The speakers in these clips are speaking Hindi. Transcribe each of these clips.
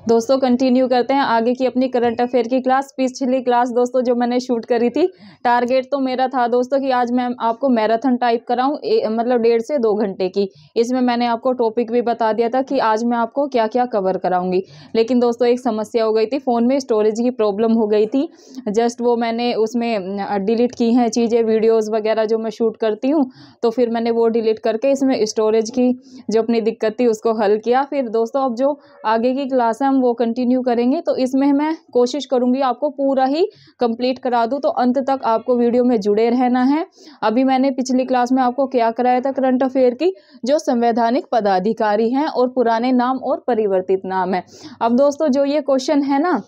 दोस्तों कंटिन्यू करते हैं आगे की अपनी करंट अफेयर की क्लास। पिछली क्लास दोस्तों जो मैंने शूट करी थी, टारगेट तो मेरा था दोस्तों कि आज मैं आपको मैराथन टाइप कराऊं, मतलब 1.5 से 2 घंटे की। इसमें मैंने आपको टॉपिक भी बता दिया था कि आज मैं आपको क्या क्या कवर कराऊंगी। लेकिन दोस्तों एक समस्या हो गई थी, फ़ोन में स्टोरेज की प्रॉब्लम हो गई थी। जस्ट वो मैंने उसमें डिलीट की हैं चीज़ें, वीडियोज़ वगैरह जो मैं शूट करती हूँ, तो फिर मैंने वो डिलीट करके इसमें स्टोरेज की जो अपनी दिक्कत थी उसको हल किया। फिर दोस्तों अब जो आगे की क्लास है हम वो कंटिन्यू करेंगे, तो इसमें मैं कोशिश करूंगी आपको पूरा ही कंप्लीट करा दूं, तो अंत तक आपको वीडियो में जुड़े रहना है। अभी मैंने पिछली क्लास में आपको क्या कराया था करंट अफेयर की, जो संवैधानिक पदाधिकारी हैं और पुराने नाम और परिवर्तित नाम है। अब दोस्तों जो ये क्वेश्चन है ना,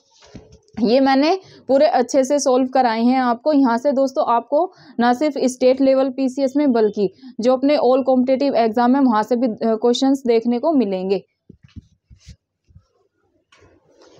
ये मैंने पूरे अच्छे से सॉल्व कराए हैं आपको। यहाँ से दोस्तों आपको ना सिर्फ स्टेट लेवल पीसीएस में बल्कि जो अपने ऑल कॉम्पिटिटिव एग्जाम है वहाँ से भी क्वेश्चंस देखने को मिलेंगे।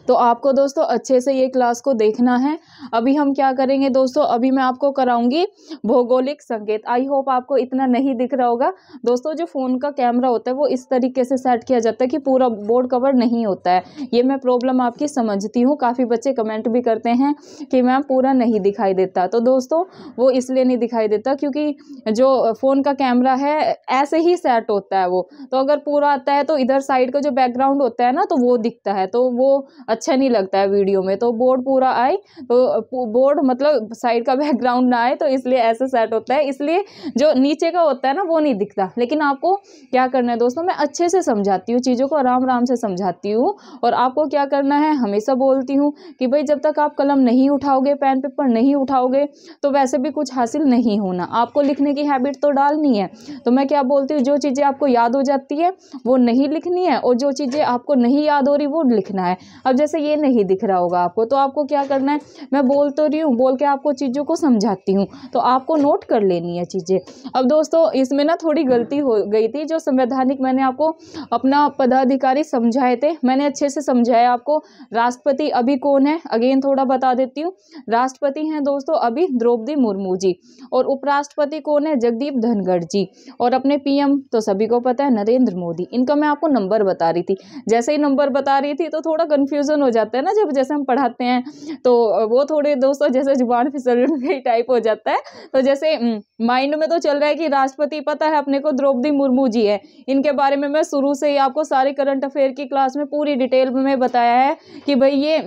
तो आपको दोस्तों अच्छे से ये क्लास को देखना है। अभी हम क्या करेंगे दोस्तों, अभी मैं आपको कराऊंगी भौगोलिक संकेत। आई होप आपको इतना नहीं दिख रहा होगा दोस्तों। जो फ़ोन का कैमरा होता है वो इस तरीके से सेट किया जाता है कि पूरा बोर्ड कवर नहीं होता है। ये मैं प्रॉब्लम आपकी समझती हूँ, काफ़ी बच्चे कमेंट भी करते हैं कि मैम पूरा नहीं दिखाई देता। तो दोस्तों वो इसलिए नहीं दिखाई देता क्योंकि जो फ़ोन का कैमरा है ऐसे ही सेट होता है वो। तो अगर पूरा आता है तो इधर साइड का जो बैकग्राउंड होता है ना, तो वो दिखता है, तो वो अच्छा नहीं लगता है वीडियो में। तो बोर्ड पूरा आए, तो बोर्ड मतलब साइड का बैकग्राउंड ना आए, तो इसलिए ऐसे सेट होता है। इसलिए जो नीचे का होता है ना वो नहीं दिखता। लेकिन आपको क्या करना है दोस्तों, मैं अच्छे से समझाती हूँ, चीज़ों को आराम आराम से समझाती हूँ। और आपको क्या करना है, हमेशा बोलती हूँ कि भाई जब तक आप कलम नहीं उठाओगे, पेन पेपर नहीं उठाओगे, तो वैसे भी कुछ हासिल नहीं होना। आपको लिखने की हैबिट तो डालनी है। तो मैं क्या बोलती हूँ, जो चीज़ें आपको याद हो जाती है वो नहीं लिखनी है, और जो चीज़ें आपको नहीं याद हो रही वो लिखना है। अब जैसे ये नहीं दिख रहा होगा आपको, तो आपको क्या करना है, मैं बोल तो रही हूँ, बोल के आपको चीज़ों को समझाती हूँ, तो आपको नोट कर लेनी है चीज़ें। अब दोस्तों इसमें ना थोड़ी गलती हो गई थी। जो संवैधानिक मैंने आपको अपना पदाधिकारी समझाए थे, मैंने अच्छे से समझाया आपको। राष्ट्रपति अभी कौन है, अगेन थोड़ा बता देती हूँ। राष्ट्रपति हैं दोस्तों अभी द्रौपदी मुर्मू जी, और उपराष्ट्रपति कौन है, जगदीप धनखड़ जी, और अपने पीएम तो सभी को पता है नरेंद्र मोदी। इनका मैं आपको नंबर बता रही थी। जैसे ही नंबर बता रही थी तो थोड़ा कंफ्यूजन हो जाता है ना, जब जैसे हम पढ़ाते हैं तो वो थोड़े दोस्तों जैसे जुबान फिसल गई टाइप हो जाता है। तो जैसे माइंड में तो चल रहा है कि राष्ट्रपति पता है अपने को, द्रौपदी मुर्मू जी है। इनके बारे में मैं शुरू से ही आपको सारे करंट अफेयर की क्लास में पूरी डिटेल में बताया है कि भाई ये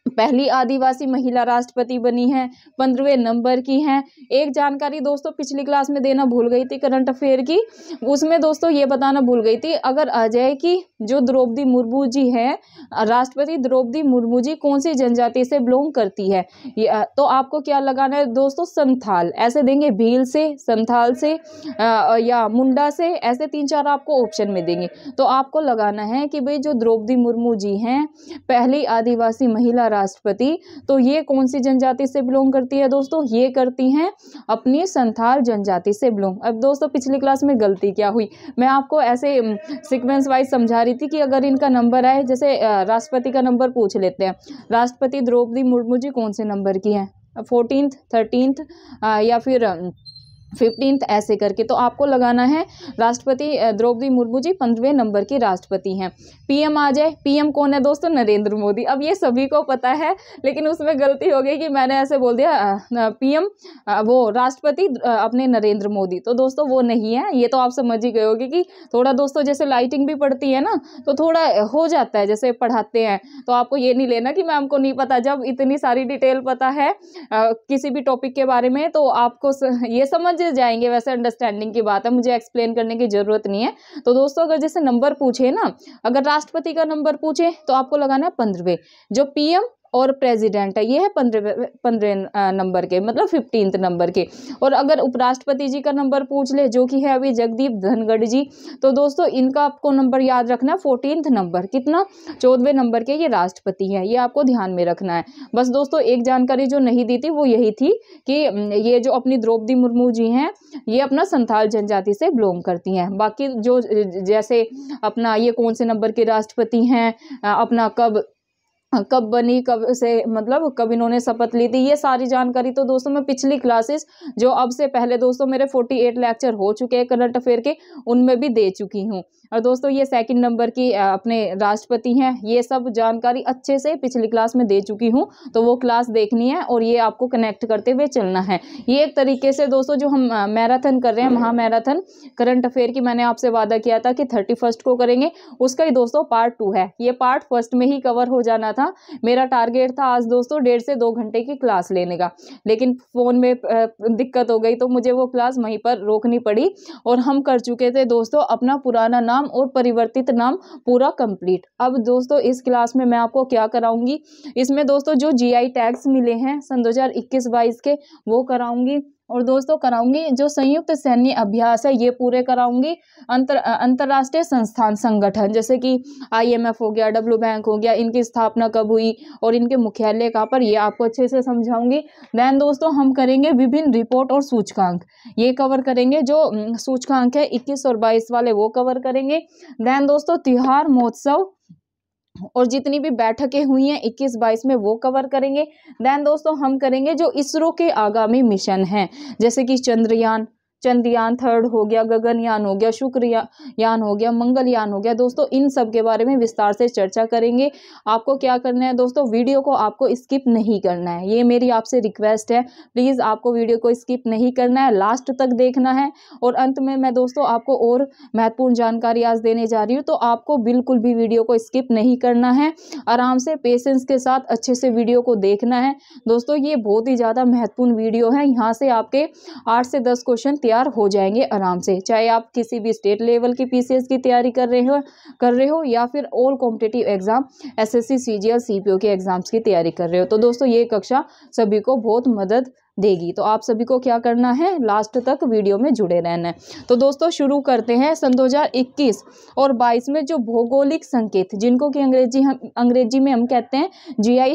पहली आदिवासी महिला राष्ट्रपति बनी है, 15वें नंबर की हैं। एक जानकारी दोस्तों पिछली क्लास में देना भूल गई थी करंट अफेयर की, उसमें दोस्तों ये बताना भूल गई थी, अगर आ जाए कि जो द्रौपदी मुर्मू जी हैं, राष्ट्रपति द्रौपदी मुर्मू जी कौन सी जनजाति से बिलोंग करती है, तो आपको क्या लगाना है दोस्तों, संथाल। ऐसे देंगे, भील से, संथाल से या मुंडा से, ऐसे 3-4 आपको ऑप्शन में देंगे। तो आपको लगाना है कि भाई जो द्रौपदी मुर्मू जी हैं पहली आदिवासी महिला राष्ट्रपति, तो ये कौन सी जनजाति से बिलोंग करती है दोस्तों, ये करती हैं अपनी संथाल जनजाति से बिलोंग। अब दोस्तों पिछली क्लास में गलती क्या हुई, मैं आपको ऐसे सीक्वेंस वाइज समझा रही थी कि अगर इनका नंबर आए, जैसे राष्ट्रपति का नंबर पूछ लेते हैं, राष्ट्रपति द्रौपदी मुर्मू जी कौन से नंबर की हैं, 14th 13th या फिर 15th, ऐसे करके। तो आपको लगाना है राष्ट्रपति द्रौपदी मुर्मू जी 15वें नंबर की राष्ट्रपति हैं। पीएम आ जाए, पीएम कौन है दोस्तों, नरेंद्र मोदी। अब ये सभी को पता है, लेकिन उसमें गलती हो गई कि मैंने ऐसे बोल दिया पीएम वो राष्ट्रपति अपने नरेंद्र मोदी, तो दोस्तों वो नहीं है। ये तो आप समझ ही गए होगे कि थोड़ा दोस्तों जैसे लाइटिंग भी पड़ती है ना, तो थोड़ा हो जाता है जैसे पढ़ाते हैं। तो आपको ये नहीं लेना कि मैम को नहीं पता, जब इतनी सारी डिटेल पता है किसी भी टॉपिक के बारे में, तो आपको ये समझ जाएंगे। वैसे अंडरस्टैंडिंग की बात है, मुझे एक्सप्लेन करने की जरूरत नहीं है। तो दोस्तों अगर जैसे नंबर पूछे ना, अगर राष्ट्रपति का नंबर पूछे तो आपको लगाना है 15वें। जो पीएम और प्रेसिडेंट है ये है 15वें नंबर के, मतलब 15th नंबर के। और अगर उपराष्ट्रपति जी का नंबर पूछ ले, जो कि है अभी जगदीप धनखड़ जी, तो दोस्तों इनका आपको नंबर याद रखना है 14th नंबर, कितना, 14वें नंबर के ये राष्ट्रपति है, ये आपको ध्यान में रखना है। बस दोस्तों एक जानकारी जो नहीं दी थी वो यही थी कि ये जो अपनी द्रौपदी मुर्मू जी हैं ये अपना संथाल जनजाति से बिलोंग करती हैं। बाकी जो जैसे अपना ये कौन से नंबर के राष्ट्रपति हैं, अपना कब कब बनी, कब से मतलब कब इन्होंने शपथ ली थी, ये सारी जानकारी तो दोस्तों मैं पिछली क्लासेस जो अब से पहले दोस्तों मेरे 48 लेक्चर हो चुके हैं करंट अफेयर के, उनमें भी दे चुकी हूँ। और दोस्तों ये सेकंड नंबर की अपने राष्ट्रपति हैं, ये सब जानकारी अच्छे से पिछली क्लास में दे चुकी हूँ, तो वो क्लास देखनी है और ये आपको कनेक्ट करते हुए चलना है। ये एक तरीके से दोस्तों जो हम मैराथन कर रहे हैं, महामैराथन करंट अफेयर की, मैंने आपसे वादा किया था कि 31 को करेंगे, उसका ही दोस्तों पार्ट 2 है। ये पार्ट फर्स्ट में ही कवर हो जाना था। मेरा टारगेट था आज दोस्तों 1.5 से 2 घंटे की क्लास लेने का, लेकिन फोन में दिक्कत हो गई तो मुझे वो क्लास वहीं पर रोकनी पड़ी और हम कर चुके थे दोस्तों अपना पुराना नाम और परिवर्तित नाम पूरा कंप्लीट। अब दोस्तों इस क्लास में मैं आपको क्या कराऊंगी, इसमें दोस्तों जो जीआई टैग्स मिले हैं सन 2021-22 के वो कराऊंगी, और दोस्तों कराऊंगी जो संयुक्त सैन्य अभ्यास है ये पूरे कराऊंगी। अंतर्राष्ट्रीय संस्थान संगठन जैसे कि IMF हो गया, डब्ल्यू बैंक हो गया, इनकी स्थापना कब हुई और इनके मुख्यालय कहाँ पर, ये आपको अच्छे से समझाऊंगी। देन दोस्तों हम करेंगे विभिन्न रिपोर्ट और सूचकांक, ये कवर करेंगे। जो सूचकांक है 21 और 22 वाले वो कवर करेंगे। देन दोस्तों त्योहार महोत्सव और जितनी भी बैठकें हुई हैं 21-22 में वो कवर करेंगे। देन दोस्तों हम करेंगे जो इसरो के आगामी मिशन हैं, जैसे कि चंद्रयान 3 हो गया, गगनयान हो गया, शुक्रयान हो गया, मंगलयान हो गया। दोस्तों इन सब के बारे में विस्तार से चर्चा करेंगे। आपको क्या करना है दोस्तों, वीडियो को आपको स्किप नहीं करना है, ये मेरी आपसे रिक्वेस्ट है। प्लीज़ आपको वीडियो को स्किप नहीं करना है, लास्ट तक देखना है। और अंत में मैं दोस्तों आपको और महत्वपूर्ण जानकारी आज देने जा रही हूँ, तो आपको बिल्कुल भी वीडियो को स्किप नहीं करना है, आराम से पेशेंस के साथ अच्छे से वीडियो को देखना है। दोस्तों ये बहुत ही ज़्यादा महत्वपूर्ण वीडियो है, यहाँ से आपके 8 से 10 क्वेश्चन तैयार हो जाएंगे आराम से, चाहे आप किसी भी स्टेट लेवल की PCS की तैयारी कर रहे हो या फिर all competitive exam SSC CGL CPO के एग्जाम्स की तैयारी कर रहे हो। तो दोस्तों ये कक्षा सभी को बहुत मदद देगी, तो आप सभी को क्या करना है, लास्ट तक वीडियो में जुड़े रहना है। तो दोस्तों शुरू करते हैं। सन 2021 और 22 में जो भौगोलिक संकेत, जिनको कि अंग्रेजी में हम कहते हैं जीआई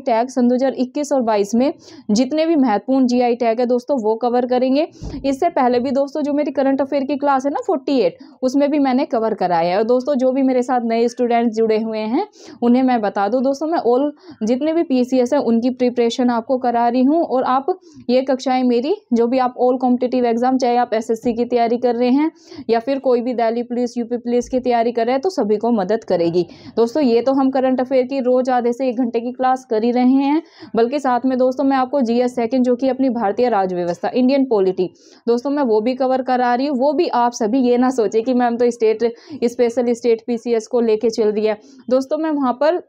टैग सन 2021 और 22 में जितने भी महत्वपूर्ण जीआई टैग है दोस्तों वो कवर करेंगे। इससे पहले भी दोस्तों जो मेरी करंट अफेयर की क्लास है ना 48, उसमें भी मैंने कवर कराया है। और दोस्तों जो भी मेरे साथ नए स्टूडेंट्स जुड़े हुए हैं उन्हें मैं बता दूं दोस्तों, मैं ऑल जितने भी PCS है उनकी प्रिपरेशन आपको करा रही हूँ। और आप ये कक्षाएं मेरी जो भी आप ऑल कॉम्पिटिटिव एग्जाम, चाहे आप SSC की तैयारी कर रहे हैं या फिर कोई भी दिल्ली पुलिस, UP पुलिस की तैयारी कर रहे हैं, तो सभी को मदद करेगी। दोस्तों ये तो हम करंट अफेयर की रोज आधे से 1 घंटे की क्लास कर ही रहे हैं, बल्कि साथ में दोस्तों मैं आपको GS सेकंड जो कि अपनी भारतीय राज्य व्यवस्था, इंडियन पॉलिटी, दोस्तों मैं वो भी कवर करा रही हूँ। वो भी आप सभी ये ना सोचे कि मैम तो स्पेशल स्टेट PCS को लेके चल रही है। दोस्तों मैं वहाँ पर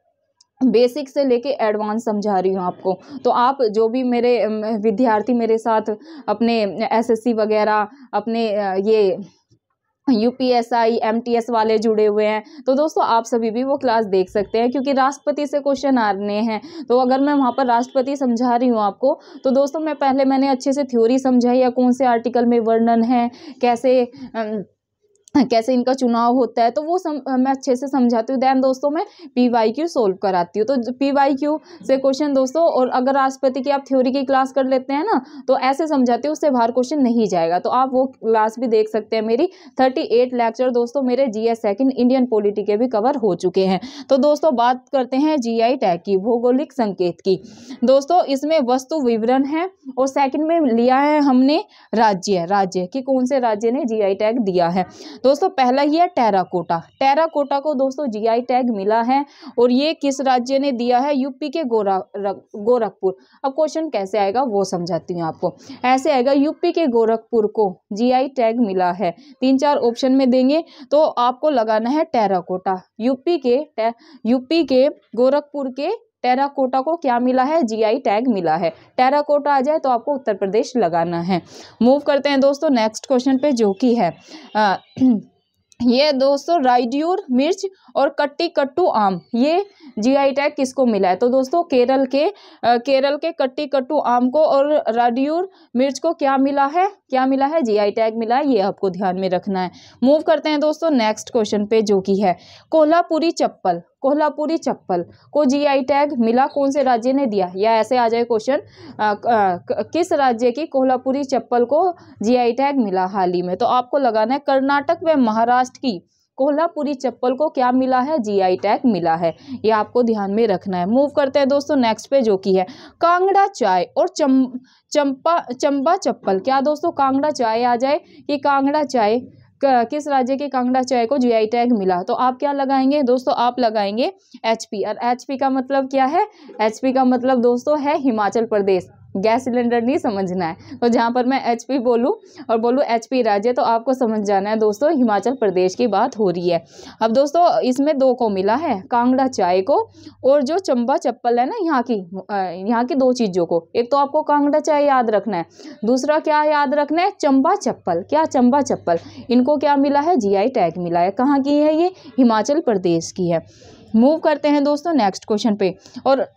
बेसिक से लेके एडवांस समझा रही हूँ आपको। तो आप जो भी मेरे विद्यार्थी मेरे साथ अपने SSC वगैरह, अपने ये UPSI MTS वाले जुड़े हुए हैं, तो दोस्तों आप सभी भी वो क्लास देख सकते हैं, क्योंकि राष्ट्रपति से क्वेश्चन आ रहे हैं। तो अगर मैं वहाँ पर राष्ट्रपति समझा रही हूँ आपको, तो दोस्तों मैंने अच्छे से थ्योरी समझाई या कौन से आर्टिकल में वर्णन है, कैसे इनका चुनाव होता है, तो वो मैं अच्छे से समझाती हूँ। देन दोस्तों मैं PYQ सोल्व कराती हूँ। तो PYQ से क्वेश्चन दोस्तों, और अगर राष्ट्रपति की आप थ्योरी की क्लास कर लेते हैं ना, तो ऐसे समझाती हूँ, उससे बाहर क्वेश्चन नहीं जाएगा। तो आप वो क्लास भी देख सकते हैं। मेरी 38 लेक्चर दोस्तों मेरे GS सेकंड इंडियन पॉलिटी के भी कवर हो चुके हैं। तो दोस्तों बात करते हैं GI टैग की, भौगोलिक संकेत की। दोस्तों इसमें वस्तु विवरण है और सेकंड में लिया है हमने राज्य कि कौन से राज्य ने GI टैग दिया है। दोस्तों पहला ही है टेराकोटा को दोस्तों GI टैग मिला है, और ये किस राज्य ने दिया है, UP के गोरखपुर। अब क्वेश्चन कैसे आएगा वो समझाती हूँ आपको। ऐसे आएगा, UP के गोरखपुर को GI टैग मिला है। 3-4 ऑप्शन में देंगे तो आपको लगाना है टेराकोटा। UP के गोरखपुर के टेराकोटा को क्या मिला है, GI टैग मिला है। टेराकोटा आ जाए तो आपको उत्तर प्रदेश लगाना है। मूव करते हैं दोस्तों नेक्स्ट क्वेश्चन पे, जो कि है ये दोस्तों राइड्यूर मिर्च और कट्टी कट्टू आम, ये GI टैग किसको मिला है। तो दोस्तों केरल के कट्टी कट्टू आम को और राइड्यूर मिर्च को क्या मिला है GI टैग मिला है। ये आपको ध्यान में रखना है। मूव करते हैं दोस्तों नेक्स्ट क्वेश्चन पे, जो कि है कोल्हापुरी चप्पल को GI टैग मिला, कौन से राज्य ने दिया। या ऐसे आ जाए क्वेश्चन, किस राज्य की कोल्हापुरी चप्पल को GI टैग मिला हाल ही में। तो आपको लगाना है कर्नाटक व महाराष्ट्र की कोल्हापुरी चप्पल को क्या मिला है, जीआई टैग मिला है। ये आपको ध्यान में रखना है। मूव करते हैं दोस्तों नेक्स्ट पे, जो कि है कांगड़ा चाय और चंबा चप्पल। क्या दोस्तों कांगड़ा चाय आ जाए कि कांगड़ा चाय किस राज्य के कांगड़ा चाय को जीआई टैग मिला, तो आप क्या लगाएंगे दोस्तों, आप लगाएंगे एचपी। और एचपी का मतलब क्या है, एचपी का मतलब दोस्तों है हिमाचल प्रदेश। गैस सिलेंडर नहीं समझना है, तो जहाँ पर मैं एचपी बोलूँ और बोलूँ एचपी राज्य, तो आपको समझ जाना है दोस्तों हिमाचल प्रदेश की बात हो रही है। अब दोस्तों इसमें दो को मिला है, कांगड़ा चाय को और जो चंबा चप्पल है ना यहाँ की दो चीज़ों को। एक तो आपको कांगड़ा चाय याद रखना है, दूसरा क्या याद रखना है, चंबा चप्पल। क्या, चंबा चप्पल, इनको क्या मिला है, जीआई टैग मिला है। कहाँ की है ये, हिमाचल प्रदेश की है। मूव करते हैं दोस्तों नेक्स्ट क्वेश्चन पे। और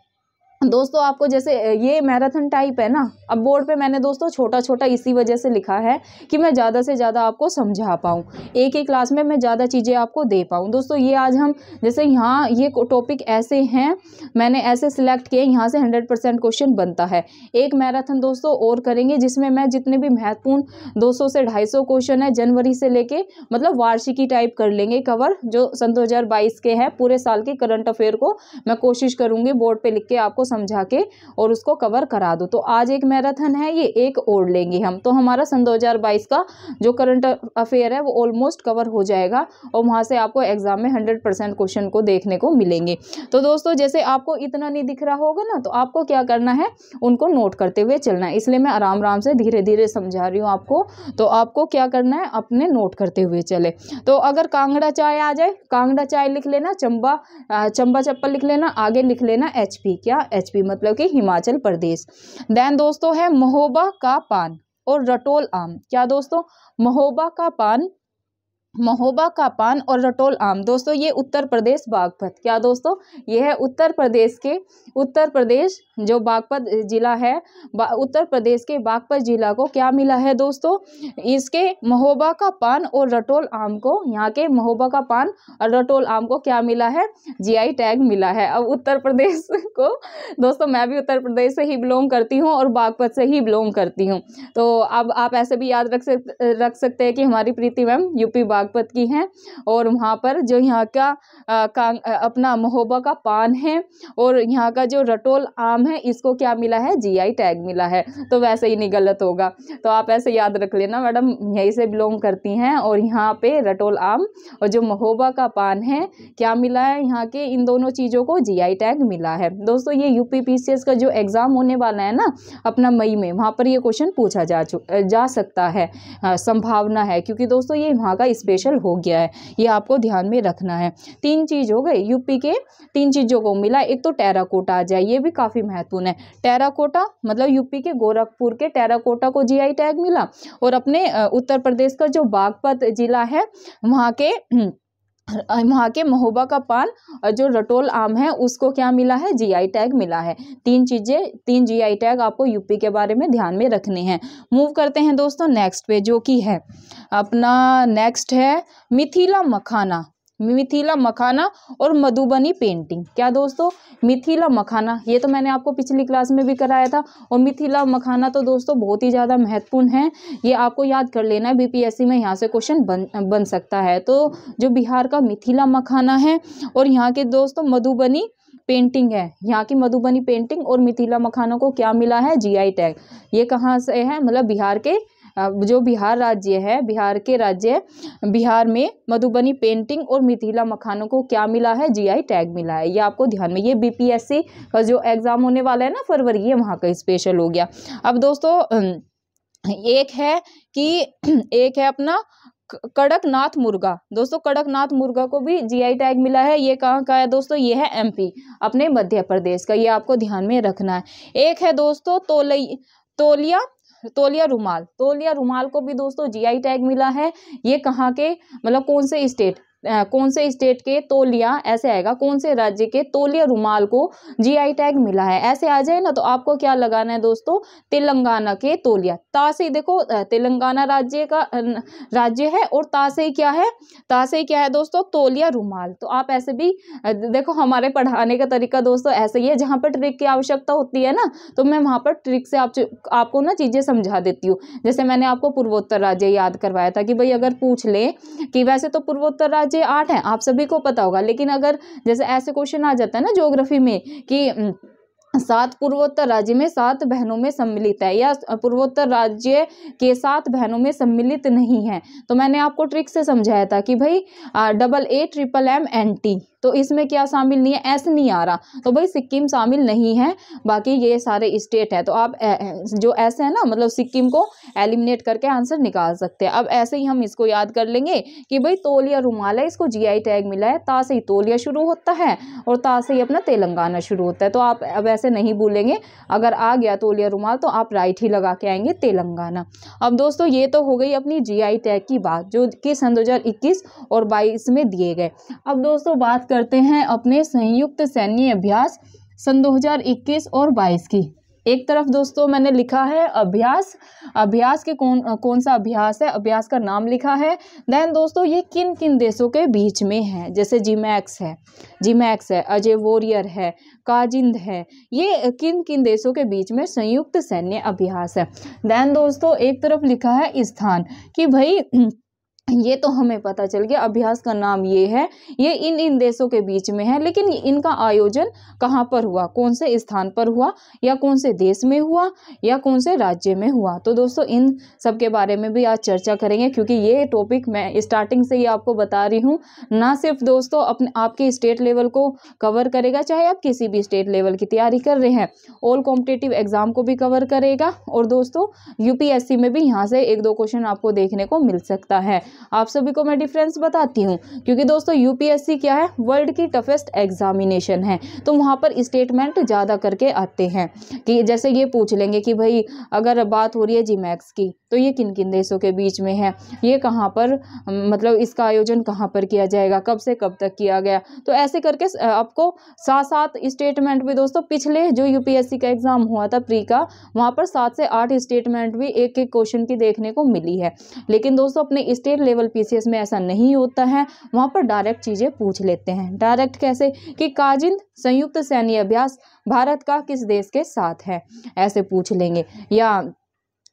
दोस्तों आपको जैसे ये मैराथन टाइप है ना, अब बोर्ड पे मैंने दोस्तों छोटा छोटा इसी वजह से लिखा है कि मैं ज़्यादा से ज़्यादा आपको समझा पाऊँ, एक ही क्लास में मैं ज़्यादा चीज़ें आपको दे पाऊँ। दोस्तों ये आज हम जैसे यहाँ ये टॉपिक ऐसे हैं, मैंने ऐसे सिलेक्ट किए, यहाँ से 100% क्वेश्चन बनता है। एक मैराथन दोस्तों और करेंगे जिसमें मैं जितने भी महत्वपूर्ण 200 से 250 क्वेश्चन है जनवरी से लेके मतलब वार्षिकी टाइप कर लेंगे कवर, जो सन 2022 के हैं पूरे साल के करंट अफेयर को मैं कोशिश करूँगी बोर्ड पर लिख के आपको समझा के और उसको कवर करा दूं। तो आज एक मैराथन है, ये एक और लेंगे हम, तो हमारा सन 2022 का जो करंट अफेयर है वो ऑलमोस्ट कवर हो जाएगा और वहां से आपको एग्जाम में 100% क्वेश्चन को देखने को मिलेंगे। तो दोस्तों जैसे आपको इतना नहीं दिख रहा होगा ना, तो आपको क्या करना है, उनको नोट करते हुए चलना है। इसलिए मैं आराम आराम से धीरे धीरे समझा रही हूँ आपको, तो आपको क्या करना है, अपने नोट करते हुए चले। तो अगर कांगड़ा चाय आ जाए, कांगड़ा चाय लिख लेना, चंबा चप्पल लिख लेना, आगे लिख लेना एचपी। क्या, एचपी मतलब कि हिमाचल प्रदेश। देन दोस्तों है महोबा का पान और रटोल आम। क्या दोस्तों, महोबा का पान और रटोल आम, दोस्तों ये उत्तर प्रदेश बागपत। क्या दोस्तों, ये है उत्तर प्रदेश जो बागपत जिला है, उत्तर प्रदेश के बागपत जिला को क्या मिला है दोस्तों, इसके महोबा का पान और रटोल आम को, यहाँ के महोबा का पान और रटोल आम को क्या मिला है, जीआई टैग मिला है। अब उत्तर प्रदेश को दोस्तों, मैं भी उत्तर प्रदेश से ही बिलोंग करती हूँ और बागपत से ही बिलोंग करती हूँ, तो अब आप ऐसे भी याद रख सकते हैं कि हमारी प्रीति मैम यूपी बागपत की हैं और वहाँ पर जो यहाँ का अपना महोबा का पान है और यहाँ का जो रटोल आम है, इसको क्या मिला है, जीआई टैग मिला है। तो वैसे ही नहीं गलत होगा, तो आप ऐसे याद रख लेना, मैडम यहीं से बिलोंग करती हैं और यहाँ पे रटोल आम और जो महोबा का पान है क्या मिला है, यहाँ के इन दोनों चीज़ों को जीआई टैग मिला है। दोस्तों ये यूपी पीसीएस का जो एग्जाम होने वाला है ना अपना मई में, वहाँ पर ये क्वेश्चन पूछा जा सकता है, संभावना है, क्योंकि दोस्तों ये वहाँ का स्पेशल हो गया है, ये आपको ध्यान में रखना है। 3 चीज हो गए, यूपी के 3 चीजों को मिला। एक तो टेराकोटा आ जाए, ये भी काफी महत्वपूर्ण है। टेराकोटा मतलब यूपी के गोरखपुर के टेराकोटा को जीआई टैग मिला और अपने उत्तर प्रदेश का जो बागपत जिला है वहाँ के महोबा का पान और जो रटोल आम है उसको क्या मिला है, जीआई टैग मिला है। 3 जीआई टैग आपको यूपी के बारे में ध्यान में रखने हैं। मूव करते हैं दोस्तों नेक्स्ट पे, जो कि है अपना नेक्स्ट है मिथिला मखाना और मधुबनी पेंटिंग। क्या दोस्तों, मिथिला मखाना, ये तो मैंने आपको पिछली क्लास में भी कराया था और मिथिला मखाना तो दोस्तों बहुत ही ज़्यादा महत्वपूर्ण है, ये आपको याद कर लेना है, बीपीएससी में यहाँ से क्वेश्चन बन सकता है। तो जो बिहार का मिथिला मखाना है और यहाँ के दोस्तों मधुबनी पेंटिंग है, यहाँ की मधुबनी पेंटिंग और मिथिला मखाना को क्या मिला है, जीआई टैग। ये कहाँ से है, मतलब बिहार के जो बिहार राज्य है, बिहार के राज्य बिहार में मधुबनी पेंटिंग और मिथिला मखानों को क्या मिला है, जीआई टैग मिला है। ये आपको ध्यान में, ये बीपीएससी का जो एग्जाम होने वाला है ना फरवरी, ये वहाँ का स्पेशल हो गया। अब दोस्तों एक है अपना कड़कनाथ मुर्गा। दोस्तों कड़कनाथ मुर्गा को भी जीआई टैग मिला है। ये कहाँ का है दोस्तों, ये है एमपी, अपने मध्य प्रदेश का, ये आपको ध्यान में रखना है। एक है दोस्तों तौलिया रुमाल को भी दोस्तों जीआई टैग मिला है। ये कहाँ के, मतलब कौन से स्टेट के तौलिया, ऐसे आएगा, कौन से राज्य के तौलिया रुमाल को जीआई टैग मिला है, ऐसे आ जाए ना, तो आपको क्या लगाना है दोस्तों, तेलंगाना के तौलिया। तासई देखो, तेलंगाना राज्य है और तासई क्या है दोस्तों, तौलिया रुमाल। तो आप ऐसे भी देखो, हमारे पढ़ाने का तरीका दोस्तों ऐसे ही है, जहाँ पर ट्रिक की आवश्यकता होती है ना, तो मैं वहाँ पर ट्रिक से आपको ना चीजें समझा देती हूँ। जैसे मैंने आपको पूर्वोत्तर राज्य याद करवाया था कि भाई अगर पूछ ले कि वैसे तो पूर्वोत्तर राज्य बचे 8 हैं, आप सभी को पता होगा। लेकिन अगर जैसे ऐसे क्वेश्चन आ जाता है ना ज्योग्राफी में कि 7 पूर्वोत्तर राज्य में 7 बहनों में सम्मिलित है, या पूर्वोत्तर राज्य के 7 बहनों में सम्मिलित नहीं है, तो मैंने आपको ट्रिक से समझाया था कि भाई AAMMNT, तो इसमें क्या शामिल नहीं है, एस नहीं आ रहा, तो भाई सिक्किम शामिल नहीं है, बाकी ये सारे स्टेट है। तो आप जो ऐसे है ना, मतलब सिक्किम को एलिमिनेट करके आंसर निकाल सकते हैं। अब ऐसे ही हम इसको याद कर लेंगे कि भाई तौलिया रुमाल है, इसको GI टैग मिला है, ता से ही तौलिया शुरू होता है और ता से ही अपना तेलंगाना शुरू होता है। तो आप अब ऐसे नहीं भूलेंगे, अगर आ गया तौलिया रुमाल तो आप राइट ही लगा के आएंगे तेलंगाना। अब दोस्तों ये तो हो गई अपनी GI टैग की बात, जो कि सन 2021 और 22 में दिए गए। अब दोस्तों बात करते हैं अपने संयुक्त सैन्य अभ्यास सन 2021 और 22 की। एक तरफ दोस्तों मैंने लिखा है अभ्यास, अभ्यास के कौन सा अभ्यास है, अभ्यास का नाम लिखा है। देन दोस्तों ये किन किन देशों के बीच में है, जैसे जिमैक्स है, अजय वॉरियर है, काजिंद है, ये किन किन देशों के बीच में संयुक्त सैन्य अभ्यास है। देन दोस्तों एक तरफ लिखा है स्थान, कि भाई ये तो हमें पता चल गया अभ्यास का नाम ये है, ये इन देशों के बीच में है, लेकिन इनका आयोजन कहाँ पर हुआ, कौन से स्थान पर हुआ, या कौन से देश में हुआ, या कौन से राज्य में हुआ। तो दोस्तों इन सब के बारे में भी आज चर्चा करेंगे, क्योंकि ये टॉपिक मैं स्टार्टिंग से ही आपको बता रही हूँ, ना सिर्फ दोस्तों आपके स्टेट लेवल को कवर करेगा, चाहे आप किसी भी स्टेट लेवल की तैयारी कर रहे हैं, ऑल कॉम्पिटिटिव एग्जाम को भी कवर करेगा, और दोस्तों UPSC में भी यहाँ से 1-2 क्वेश्चन आपको देखने को मिल सकता है। आप सभी को मैं डिफरेंस बताती हूँ, क्योंकि दोस्तों UPSC क्या है, वर्ल्ड की टफेस्ट एग्जामिनेशन है, तो वहाँ पर स्टेटमेंट ज़्यादा करके आते हैं। कि जैसे ये पूछ लेंगे कि भाई अगर बात हो रही है जिमैक्स की, तो ये किन किन देशों के बीच में है, ये कहाँ पर, मतलब इसका आयोजन कहाँ पर किया जाएगा, कब से कब तक किया गया। तो ऐसे करके आपको 7 स्टेटमेंट भी दोस्तों, पिछले जो UPSC का एग्जाम हुआ था प्री का, वहाँ पर 7 से 8 स्टेटमेंट भी एक एक क्वेश्चन की देखने को मिली है। लेकिन दोस्तों अपने स्टेट लेवल PCS में ऐसा नहीं होता है, वहाँ पर डायरेक्ट चीज़ें पूछ लेते हैं। डायरेक्ट कैसे, कि काजिंद संयुक्त सैन्य अभ्यास भारत का किस देश के साथ है, ऐसे पूछ लेंगे, या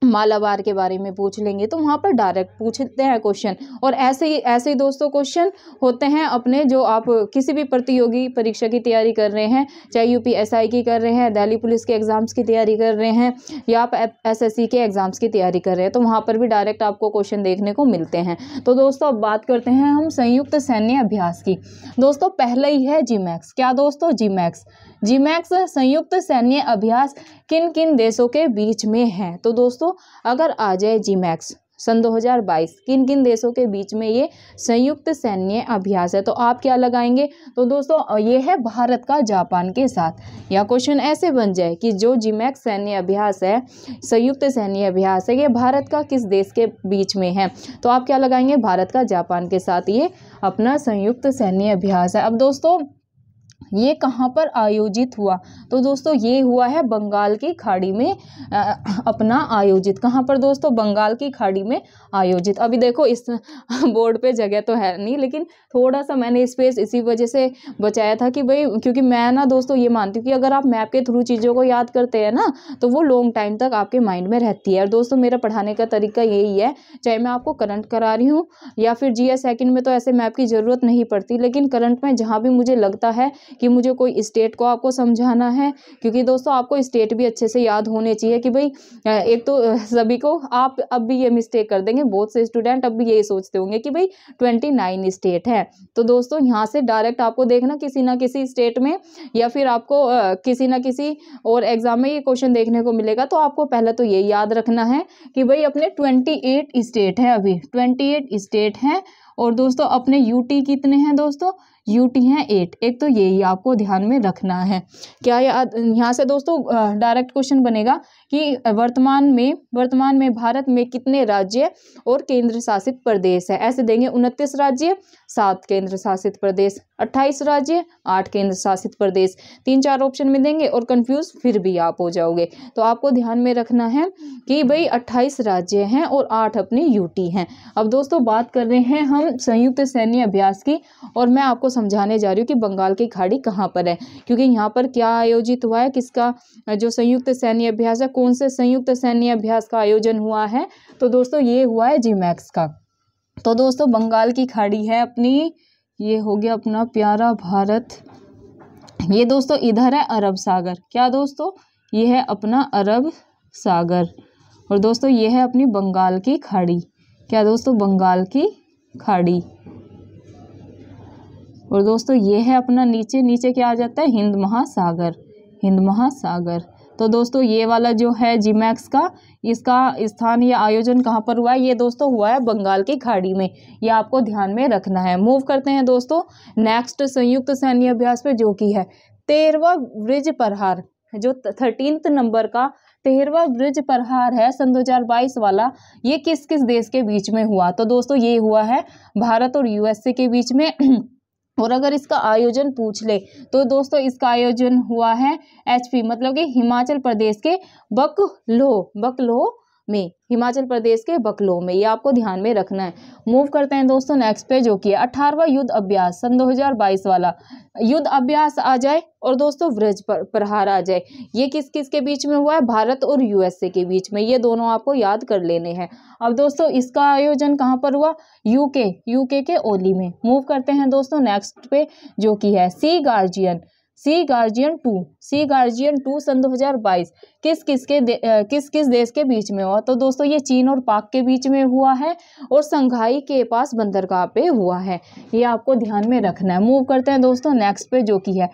मालाबार के बारे में पूछ लेंगे, तो वहाँ पर डायरेक्ट पूछते हैं क्वेश्चन। और ऐसे ही दोस्तों क्वेश्चन होते हैं अपने, जो आप किसी भी प्रतियोगी परीक्षा की तैयारी कर रहे हैं, चाहे UPSI की कर रहे हैं, दिल्ली पुलिस के एग्जाम्स की तैयारी कर रहे हैं, या आप SSC के एग्जाम्स की तैयारी कर रहे हैं, तो वहाँ पर भी डायरेक्ट आपको क्वेश्चन देखने को मिलते हैं। तो दोस्तों अब बात करते हैं हम संयुक्त सैन्य अभ्यास की। दोस्तों पहले ही है जिमैक्स। क्या दोस्तों, जिमैक्स संयुक्त सैन्य अभ्यास किन किन देशों के बीच में है। तो दोस्तों अगर आ जाए जिमैक्स सन 2022 किन किन देशों के बीच में ये संयुक्त सैन्य अभ्यास है, तो आप क्या लगाएंगे। तो दोस्तों ये है भारत का जापान के साथ, या क्वेश्चन ऐसे बन जाए कि जो जिमैक्स सैन्य अभ्यास है, संयुक्त सैन्य अभ्यास है, ये भारत का किस देश के बीच में है, तो आप क्या लगाएंगे, भारत का जापान के साथ ये अपना संयुक्त सैन्य अभ्यास है। अब दोस्तों ये कहाँ पर आयोजित हुआ, तो दोस्तों ये हुआ है बंगाल की खाड़ी में, अपना आयोजित। कहाँ पर दोस्तों, बंगाल की खाड़ी में आयोजित। अभी देखो इस बोर्ड पे जगह तो है नहीं, लेकिन थोड़ा सा मैंने स्पेस इसी वजह से बचाया था कि भाई, क्योंकि मैं ना दोस्तों ये मानती हूँ कि अगर आप मैप के थ्रू चीज़ों को याद करते हैं ना, तो वो लॉन्ग टाइम तक आपके माइंड में रहती है। और दोस्तों मेरा पढ़ाने का तरीका यही है, चाहे मैं आपको करंट करा रही हूँ या फिर GS सेकंड में, तो ऐसे मैप की ज़रूरत नहीं पड़ती, लेकिन करंट में जहाँ भी मुझे लगता है कि मुझे कोई स्टेट को आपको समझाना है, क्योंकि दोस्तों आपको स्टेट भी अच्छे से याद होने चाहिए कि भाई, एक तो सभी को, आप अब भी ये मिस्टेक कर देंगे, बहुत से स्टूडेंट अब भी यही सोचते होंगे कि भाई 29 स्टेट है। तो दोस्तों यहाँ से डायरेक्ट आपको देखना किसी ना किसी स्टेट में, या फिर आपको किसी ना किसी और एग्जाम में ये क्वेश्चन देखने को मिलेगा। तो आपको पहले तो ये याद रखना है कि भाई अपने 28 स्टेट है, अभी 28 स्टेट हैं। और दोस्तों अपने UT कितने हैं दोस्तों, UT हैं 8। एक तो यही आपको ध्यान में रखना है। क्या याद, यहाँ से दोस्तों डायरेक्ट क्वेश्चन बनेगा कि वर्तमान में भारत में कितने राज्य और केंद्र शासित प्रदेश है, ऐसे देंगे 29 राज्य 7 केंद्र शासित प्रदेश, 28 राज्य 8 केंद्र शासित प्रदेश, 3-4 ऑप्शन में देंगे और कंफ्यूज फिर भी आप हो जाओगे। तो आपको ध्यान में रखना है कि भाई 28 राज्य हैं और 8 अपने UT हैं। अब दोस्तों बात कर रहे हैं हम संयुक्त सैन्य अभ्यास की, और मैं आपको समझाने जा रही हूँ कि बंगाल की खाड़ी कहाँ पर है, क्योंकि यहाँ पर क्या आयोजित हुआ है, किसका जो संयुक्त सैन्य अभ्यास है, कौन से संयुक्त सैन्य अभ्यास का आयोजन हुआ है। तो दोस्तों ये हुआ है जिमैक्स का। तो दोस्तों बंगाल की खाड़ी है अपनी ये हो गया अपना प्यारा भारत। ये दोस्तों इधर है अरब सागर, क्या दोस्तों, ये है अपना अरब सागर। और दोस्तों ये है अपनी बंगाल की खाड़ी, क्या दोस्तों, बंगाल की खाड़ी। और दोस्तों ये है अपना नीचे, नीचे क्या आ जाता है, हिंद महासागर, हिंद महासागर। तो दोस्तों ये वाला जो है जीमैक्स का, इसका स्थान या आयोजन कहाँ पर हुआ है, ये दोस्तों हुआ है बंगाल की खाड़ी में, ये आपको ध्यान में रखना है। मूव करते हैं दोस्तों नेक्स्ट संयुक्त सैन्य अभ्यास पे, जो कि है 13वां ब्रिज प्रहार, जो 13th नंबर का 13वां ब्रिज प्रहार है सन 2022 वाला, ये किस किस देश के बीच में हुआ। तो दोस्तों ये हुआ है भारत और यूएसए के बीच में। और अगर इसका आयोजन पूछ ले तो दोस्तों इसका आयोजन हुआ है HP, मतलब कि हिमाचल प्रदेश के बकलोह में, हिमाचल प्रदेश के बकलोह में, ये आपको ध्यान में रखना है। मूव करते हैं दोस्तों नेक्स्ट पे, जो कि 18वां युद्ध अभ्यास सन 2022 वाला युद्ध अभ्यास आ जाए और दोस्तों ब्रिज प्रहार आ जाए, ये किस किस के बीच में हुआ है, भारत और यूएसए के बीच में, ये दोनों आपको याद कर लेने हैं। अब दोस्तों इसका आयोजन कहाँ पर हुआ, यूके के ओली में। मूव करते हैं दोस्तों नेक्स्ट पे, जो कि है सी गार्जियन 2 सन 2022 किस किस देश के बीच में हुआ। तो दोस्तों ये चीन और पाक के बीच में हुआ है और संघाई के पास बंदरगाह पे हुआ है, ये आपको ध्यान में रखना है। मूव करते हैं दोस्तों नेक्स्ट पे, जो कि है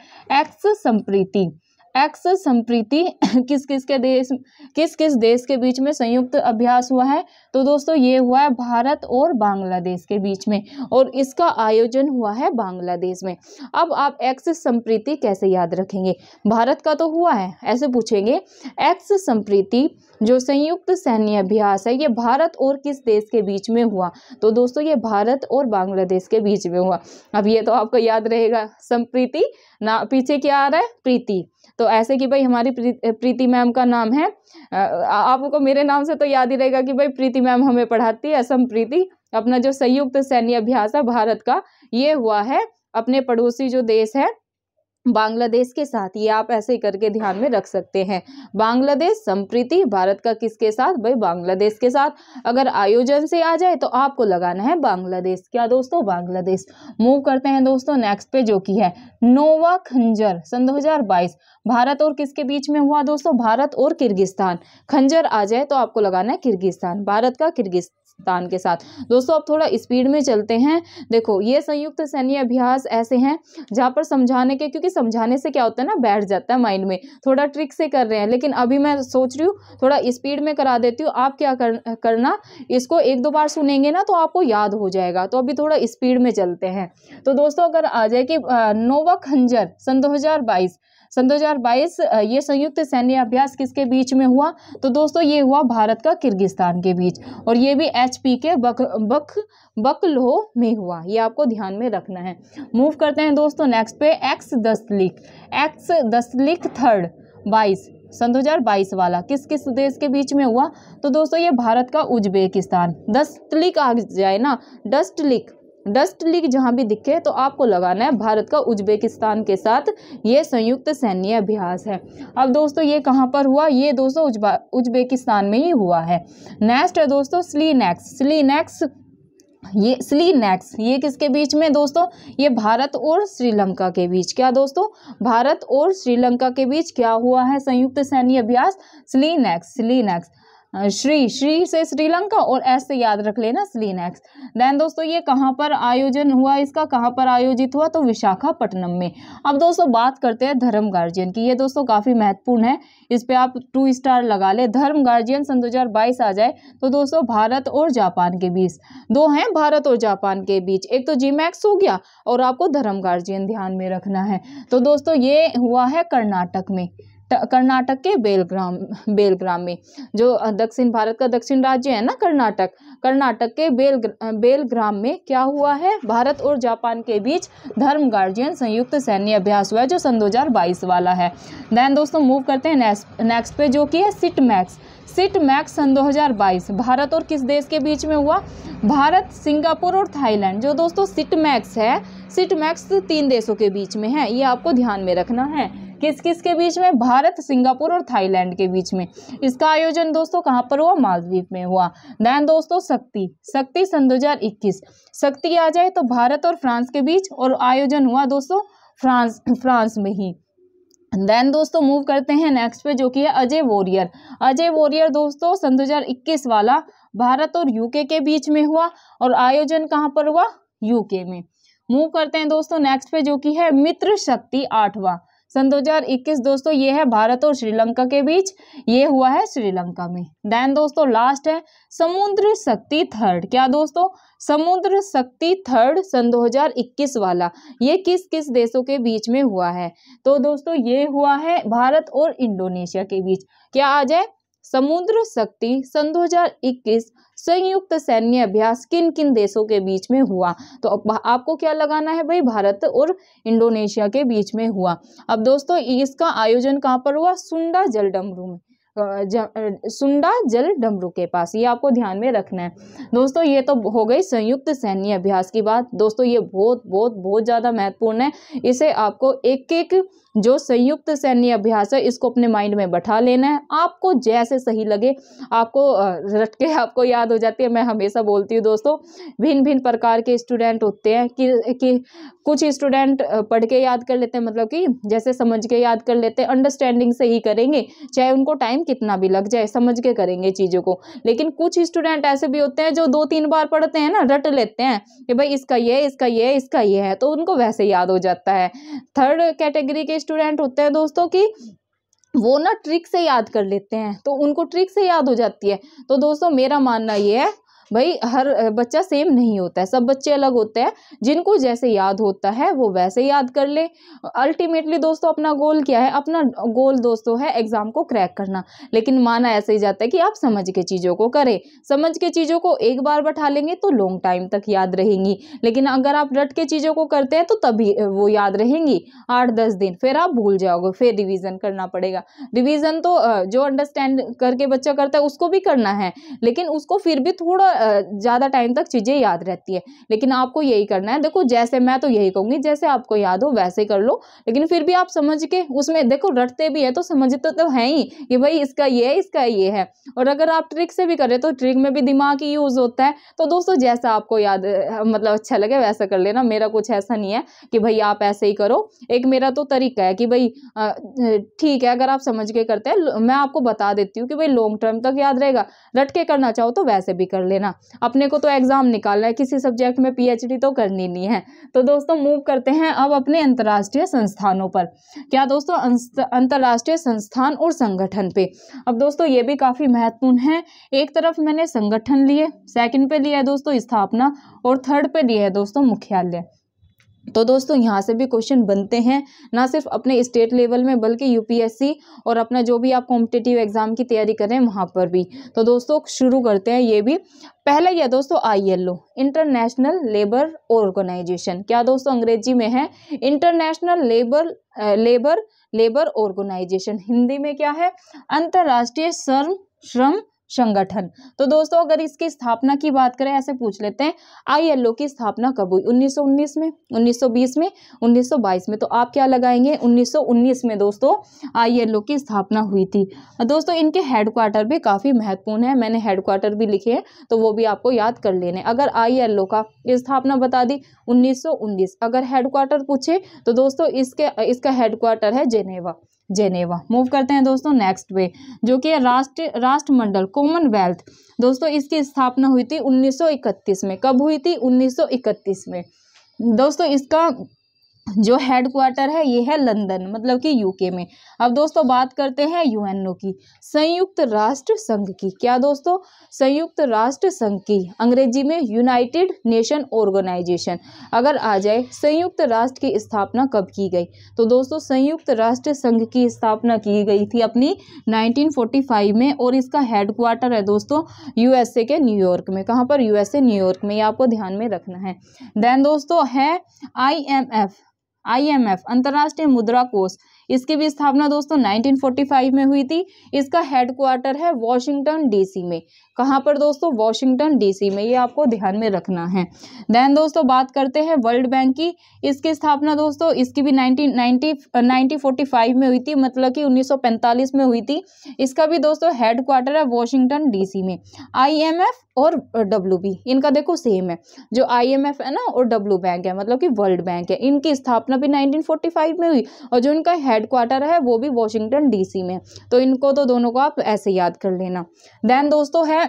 एक्स संप्रीति किस किस देश के बीच में संयुक्त अभ्यास हुआ है। तो दोस्तों ये हुआ है भारत और बांग्लादेश के बीच में, और इसका आयोजन हुआ है बांग्लादेश में। अब आप एक्स संप्रीति कैसे याद रखेंगे, भारत का तो हुआ है, ऐसे पूछेंगे एक्स संप्रीति जो संयुक्त सैन्य अभ्यास है, ये भारत और किस देश के बीच में हुआ। तो दोस्तों ये भारत और बांग्लादेश के बीच में हुआ। अब ये तो आपको याद रहेगा, संप्रीति ना, पीछे क्या आ रहा है, प्रीति, तो ऐसे कि भाई हमारी प्रीति मैम का नाम है, आपको मेरे नाम से तो याद ही रहेगा कि भाई प्रीति मैम हमें पढ़ाती है। संप्रीति अपना जो संयुक्त सैन्य अभ्यास है भारत का, ये हुआ है अपने पड़ोसी जो देश है बांग्लादेश के साथ, ये आप ऐसे ही करके ध्यान में रख सकते हैं। बांग्लादेश संप्रीति भारत का किसके साथ, भाई बांग्लादेश के साथ। अगर आयोजन से आ जाए तो आपको लगाना है बांग्लादेश, क्या दोस्तों, बांग्लादेश। मूव करते हैं दोस्तों नेक्स्ट पे, जो कि है नोवा खंजर सन 2022 भारत और किसके बीच में हुआ दोस्तों, भारत और किर्गिस्तान। खंजर आ जाए तो आपको लगाना है किर्गिस्तान, भारत का किर्गिस्तान के साथ। दोस्तों अब थोड़ा स्पीड में चलते हैं। देखो ये संयुक्त सैन्य अभ्यास ऐसे हैं जहाँ पर समझाने के, क्योंकि समझाने से क्या होता है ना, बैठ जाता है माइंड में, थोड़ा ट्रिक से कर रहे हैं, लेकिन अभी मैं सोच रही हूँ थोड़ा स्पीड में करा देती हूँ। आप क्या करना, इसको 1-2 बार सुनेंगे ना तो आपको याद हो जाएगा। तो अभी थोड़ा स्पीड में चलते हैं। तो दोस्तों अगर आ जाए कि नोवा खंजर सन 2022 ये संयुक्त सैन्य अभ्यास किसके बीच में हुआ। तो दोस्तों ये हुआ भारत का किर्गिस्तान के बीच, और ये भी HP के बकलोह में हुआ, ये आपको ध्यान में रखना है। मूव करते हैं दोस्तों नेक्स्ट पे, एक्स दस्तलिख 22 सन 2022 वाला किस किस देश के बीच में हुआ। तो दोस्तों ये भारत का उज्बेकिस्तान, दस्तलिख आ जाए ना, डस्टलिक जहां भी दिखे तो आपको लगाना है भारत का उज्बेकिस्तान के साथ, ये संयुक्त सैन्य अभ्यास है। अब दोस्तों ये कहां पर हुआ, ये दोस्तों उज्बेकिस्तान में ही हुआ है। नेक्स्ट है दोस्तों स्लीनेक्स, ये किसके बीच में दोस्तों, ये भारत और श्रीलंका के बीच, क्या दोस्तों, भारत और श्रीलंका के बीच क्या हुआ है संयुक्त सैन्य अभ्यास, स्लीनेक्स। श्री से श्रीलंका और एस से याद रख लेना स्लीनेक्स। देन दोस्तों ये कहाँ पर आयोजन हुआ, इसका कहाँ पर आयोजित हुआ, तो विशाखापट्टनम में। अब दोस्तों बात करते हैं धर्म गार्जियन की, ये दोस्तों काफी महत्वपूर्ण है, इस पे आप 2 स्टार लगा ले। धर्म गार्जियन सन 2022 आ जाए तो दोस्तों भारत और जापान के बीच, 2 हैं भारत और जापान के बीच, एक तो जीमैक्स हो गया और आपको धर्म गार्जियन ध्यान में रखना है। तो दोस्तों ये हुआ है कर्नाटक के बेलग्राम में, जो दक्षिण भारत का दक्षिण राज्य है ना कर्नाटक के बेलग्राम में क्या हुआ है, भारत और जापान के बीच धर्म गार्जियन संयुक्त सैन्य अभ्यास हुआ है, जो सन 2022 वाला है। देन दोस्तों मूव करते हैं नेक्स्ट पे, जो कि है सिटमैक्स सन 2022 भारत और किस देश के बीच में हुआ, भारत, सिंगापुर और थाईलैंड। जो दोस्तों सिटमैक्स 3 देशों के बीच में है, ये आपको ध्यान में रखना है। किस किस के बीच में? भारत, सिंगापुर और थाईलैंड के बीच में। इसका आयोजन दोस्तों कहाँ पर हुआ? मालदीव में हुआ। देन दोस्तों शक्ति सन 2021, शक्ति आ जाए तो भारत और फ्रांस के बीच, और आयोजन हुआ दोस्तों फ्रांस में ही। देन दोस्तों मूव करते हैं नेक्स्ट पे, जो कि है अजय वॉरियर दोस्तों सन 2021 वाला भारत और यूके के बीच में हुआ, और आयोजन कहाँ पर हुआ? यूके में। मूव करते हैं दोस्तों नेक्स्ट पे, जो कि है मित्र शक्ति 8वां सन 2021 दोस्तों, ये है भारत और श्रीलंका के बीच, ये हुआ है श्रीलंका में। देन दोस्तों लास्ट है समुद्र शक्ति 3rd, क्या दोस्तों? समुद्र शक्ति 3rd सन 2021 वाला, ये किस किस देशों के बीच में हुआ है? तो दोस्तों ये हुआ है भारत और इंडोनेशिया के बीच। क्या आ जाए? समुद्र शक्ति सन 2021 संयुक्त सैन्य अभ्यास किन किन देशों के बीच में हुआ? तो आपको क्या लगाना है भाई? भारत और इंडोनेशिया के बीच में हुआ। अब दोस्तों इसका आयोजन कहाँ पर हुआ? सुंडा जल डमरू में, सुंडा जल डमरू के पास, ये आपको ध्यान में रखना है दोस्तों। ये तो हो गई संयुक्त सैन्य अभ्यास की बात दोस्तों, ये बहुत ज़्यादा महत्वपूर्ण है। इसे आपको एक एक जो संयुक्त सैन्य अभ्यास है इसको अपने माइंड में बैठा लेना है। आपको जैसे सही लगे आपको रट के आपको याद हो जाती है। मैं हमेशा बोलती हूँ दोस्तों, भिन्न भिन्न प्रकार के स्टूडेंट होते हैं कि कुछ स्टूडेंट पढ़ के याद कर लेते हैं, मतलब कि जैसे समझ के याद कर लेते हैं, अंडरस्टैंडिंग से ही करेंगे, चाहे उनको टाइम कितना भी लग जाए, समझ के करेंगे चीज़ों को। लेकिन कुछ स्टूडेंट ऐसे भी होते हैं जो 2-3 बार पढ़ते हैं ना, रट लेते हैं कि भाई इसका ये, इसका ये, इसका ये है, तो उनको वैसे याद हो जाता है। 3rd कैटेगरी के स्टूडेंट होते हैं दोस्तों कि वो ना ट्रिक से याद कर लेते हैं, तो उनको ट्रिक से याद हो जाती है। तो दोस्तों मेरा मानना ये है भाई, हर बच्चा सेम नहीं होता है, सब बच्चे अलग होते हैं। जिनको जैसे याद होता है वो वैसे याद कर ले। अल्टीमेटली दोस्तों अपना गोल क्या है? अपना गोल दोस्तों है एग्जाम को क्रैक करना। लेकिन माना ऐसे ही जाता है कि आप समझ के चीज़ों को करें, समझ के चीज़ों को एक बार बैठा लेंगे तो लॉन्ग टाइम तक याद रहेंगी। लेकिन अगर आप रट के चीज़ों को करते हैं तो तभी वो याद रहेंगी 8-10 दिन, फिर आप भूल जाओगे, फिर रिविज़न करना पड़ेगा। रिविज़न तो जो अंडरस्टैंड करके बच्चा करता है उसको भी करना है, लेकिन उसको फिर भी थोड़ा ज़्यादा टाइम तक चीज़ें याद रहती है। लेकिन आपको यही करना है, देखो जैसे मैं तो यही कहूँगी, जैसे आपको याद हो वैसे कर लो, लेकिन फिर भी आप समझ के उसमें देखो, रटते भी है तो समझते तो है ही कि भाई इसका ये है, इसका ये है। और अगर आप ट्रिक से भी करें तो ट्रिक में भी दिमाग ही यूज़ होता है। तो दोस्तों जैसा आपको याद मतलब अच्छा लगे वैसा कर लेना। मेरा कुछ ऐसा नहीं है कि भाई आप ऐसे ही करो। एक मेरा तो तरीका है कि भाई ठीक है, अगर आप समझ के करते हैं, मैं आपको बता देती हूँ कि भाई लॉन्ग टर्म तक याद रहेगा। रट के करना चाहो तो वैसे भी कर लेना। अपने को तो एग्जाम निकालना है, किसी सब्जेक्ट में पीएचडी तो करनी नहीं है। तो दोस्तों मूव करते हैं अब अपने अंतर्राष्ट्रीय संस्थानों पर। क्या दोस्तों? अंतर्राष्ट्रीय संस्थान और संगठन पे। अब दोस्तों ये भी काफी महत्वपूर्ण है। एक तरफ मैंने संगठन लिए, सेकंड पे लिया है दोस्तों स्थापना, और 3rd पे लिया है दोस्तों मुख्यालय। तो दोस्तों यहाँ से भी क्वेश्चन बनते हैं, ना सिर्फ अपने स्टेट लेवल में बल्कि यूपीएससी और अपना जो भी आप कॉम्पिटिटिव एग्जाम की तैयारी कर रहे हैं वहाँ पर भी। तो दोस्तों शुरू करते हैं। ये भी पहला ही है दोस्तों ILO, इंटरनेशनल लेबर ऑर्गेनाइजेशन। क्या दोस्तों? अंग्रेजी में है इंटरनेशनल लेबर ऑर्गेनाइजेशन। हिंदी में क्या है? अंतर्राष्ट्रीय श्रम संगठन। तो दोस्तों अगर इसकी स्थापना की बात करें, ऐसे पूछ लेते हैं ILO की स्थापना कब हुई? 1919 में, 1920 में, 1922 में। तो आप क्या लगाएंगे? 1919 में दोस्तों ILO की स्थापना हुई थी। दोस्तों इनके हेडक्वार्टर भी काफ़ी महत्वपूर्ण है, मैंने हेडक्वार्टर भी लिखे हैं तो वो भी आपको याद कर लेने। अगर ILO का स्थापना बता दी 1919, अगर हेडक्वार्टर पूछे तो दोस्तों इसका हेडक्वार्टर है जेनेवा। मूव करते हैं दोस्तों नेक्स्ट पे, जो कि राष्ट्रमंडल कॉमनवेल्थ। दोस्तों इसकी स्थापना हुई थी 1931 में। कब हुई थी? 1931 में। दोस्तों इसका जो हेडक्वार्टर है ये है लंदन, मतलब कि यूके में। अब दोस्तों बात करते हैं यूएनओ की, संयुक्त राष्ट्र संघ की। क्या दोस्तों? संयुक्त राष्ट्र संघ की, अंग्रेजी में यूनाइटेड नेशन ऑर्गेनाइजेशन। अगर आ जाए संयुक्त राष्ट्र की स्थापना कब की गई? तो दोस्तों संयुक्त राष्ट्र संघ की स्थापना की गई थी अपनी 1945 में, और इसका हेडक्वार्टर है दोस्तों यूएसए के न्यूयॉर्क में। कहाँ पर? यूएसए न्यूयॉर्क में, ये आपको ध्यान में रखना है। देन दोस्तों है IMF, अंतर्राष्ट्रीय मुद्रा कोष। इसकी भी स्थापना दोस्तों 1945 में हुई थी। इसका हेडक्वार्टर है वॉशिंगटन डीसी में। कहाँ पर दोस्तों? वॉशिंगटन डीसी में। ये आपको ध्यान में रखना है। देन दोस्तों बात करते हैं वर्ल्ड बैंक की। इसकी स्थापना दोस्तों इसकी भी 1945 में हुई थी, मतलब कि 1945 में हुई थी। इसका भी दोस्तों हेडक्वार्टर है वॉशिंगटन डीसी में। IMF और WB इनका देखो सेम है। जो IMF है ना और W बैंक है, मतलब कि वर्ल्ड बैंक है, इनकी स्थापना भी 1945 में हुई और जो इनका हेडक्वार्टर है वो भी वॉशिंगटन डीसी में। तो इनको तो दोनों को आप ऐसे याद कर लेना। देन दोस्तों है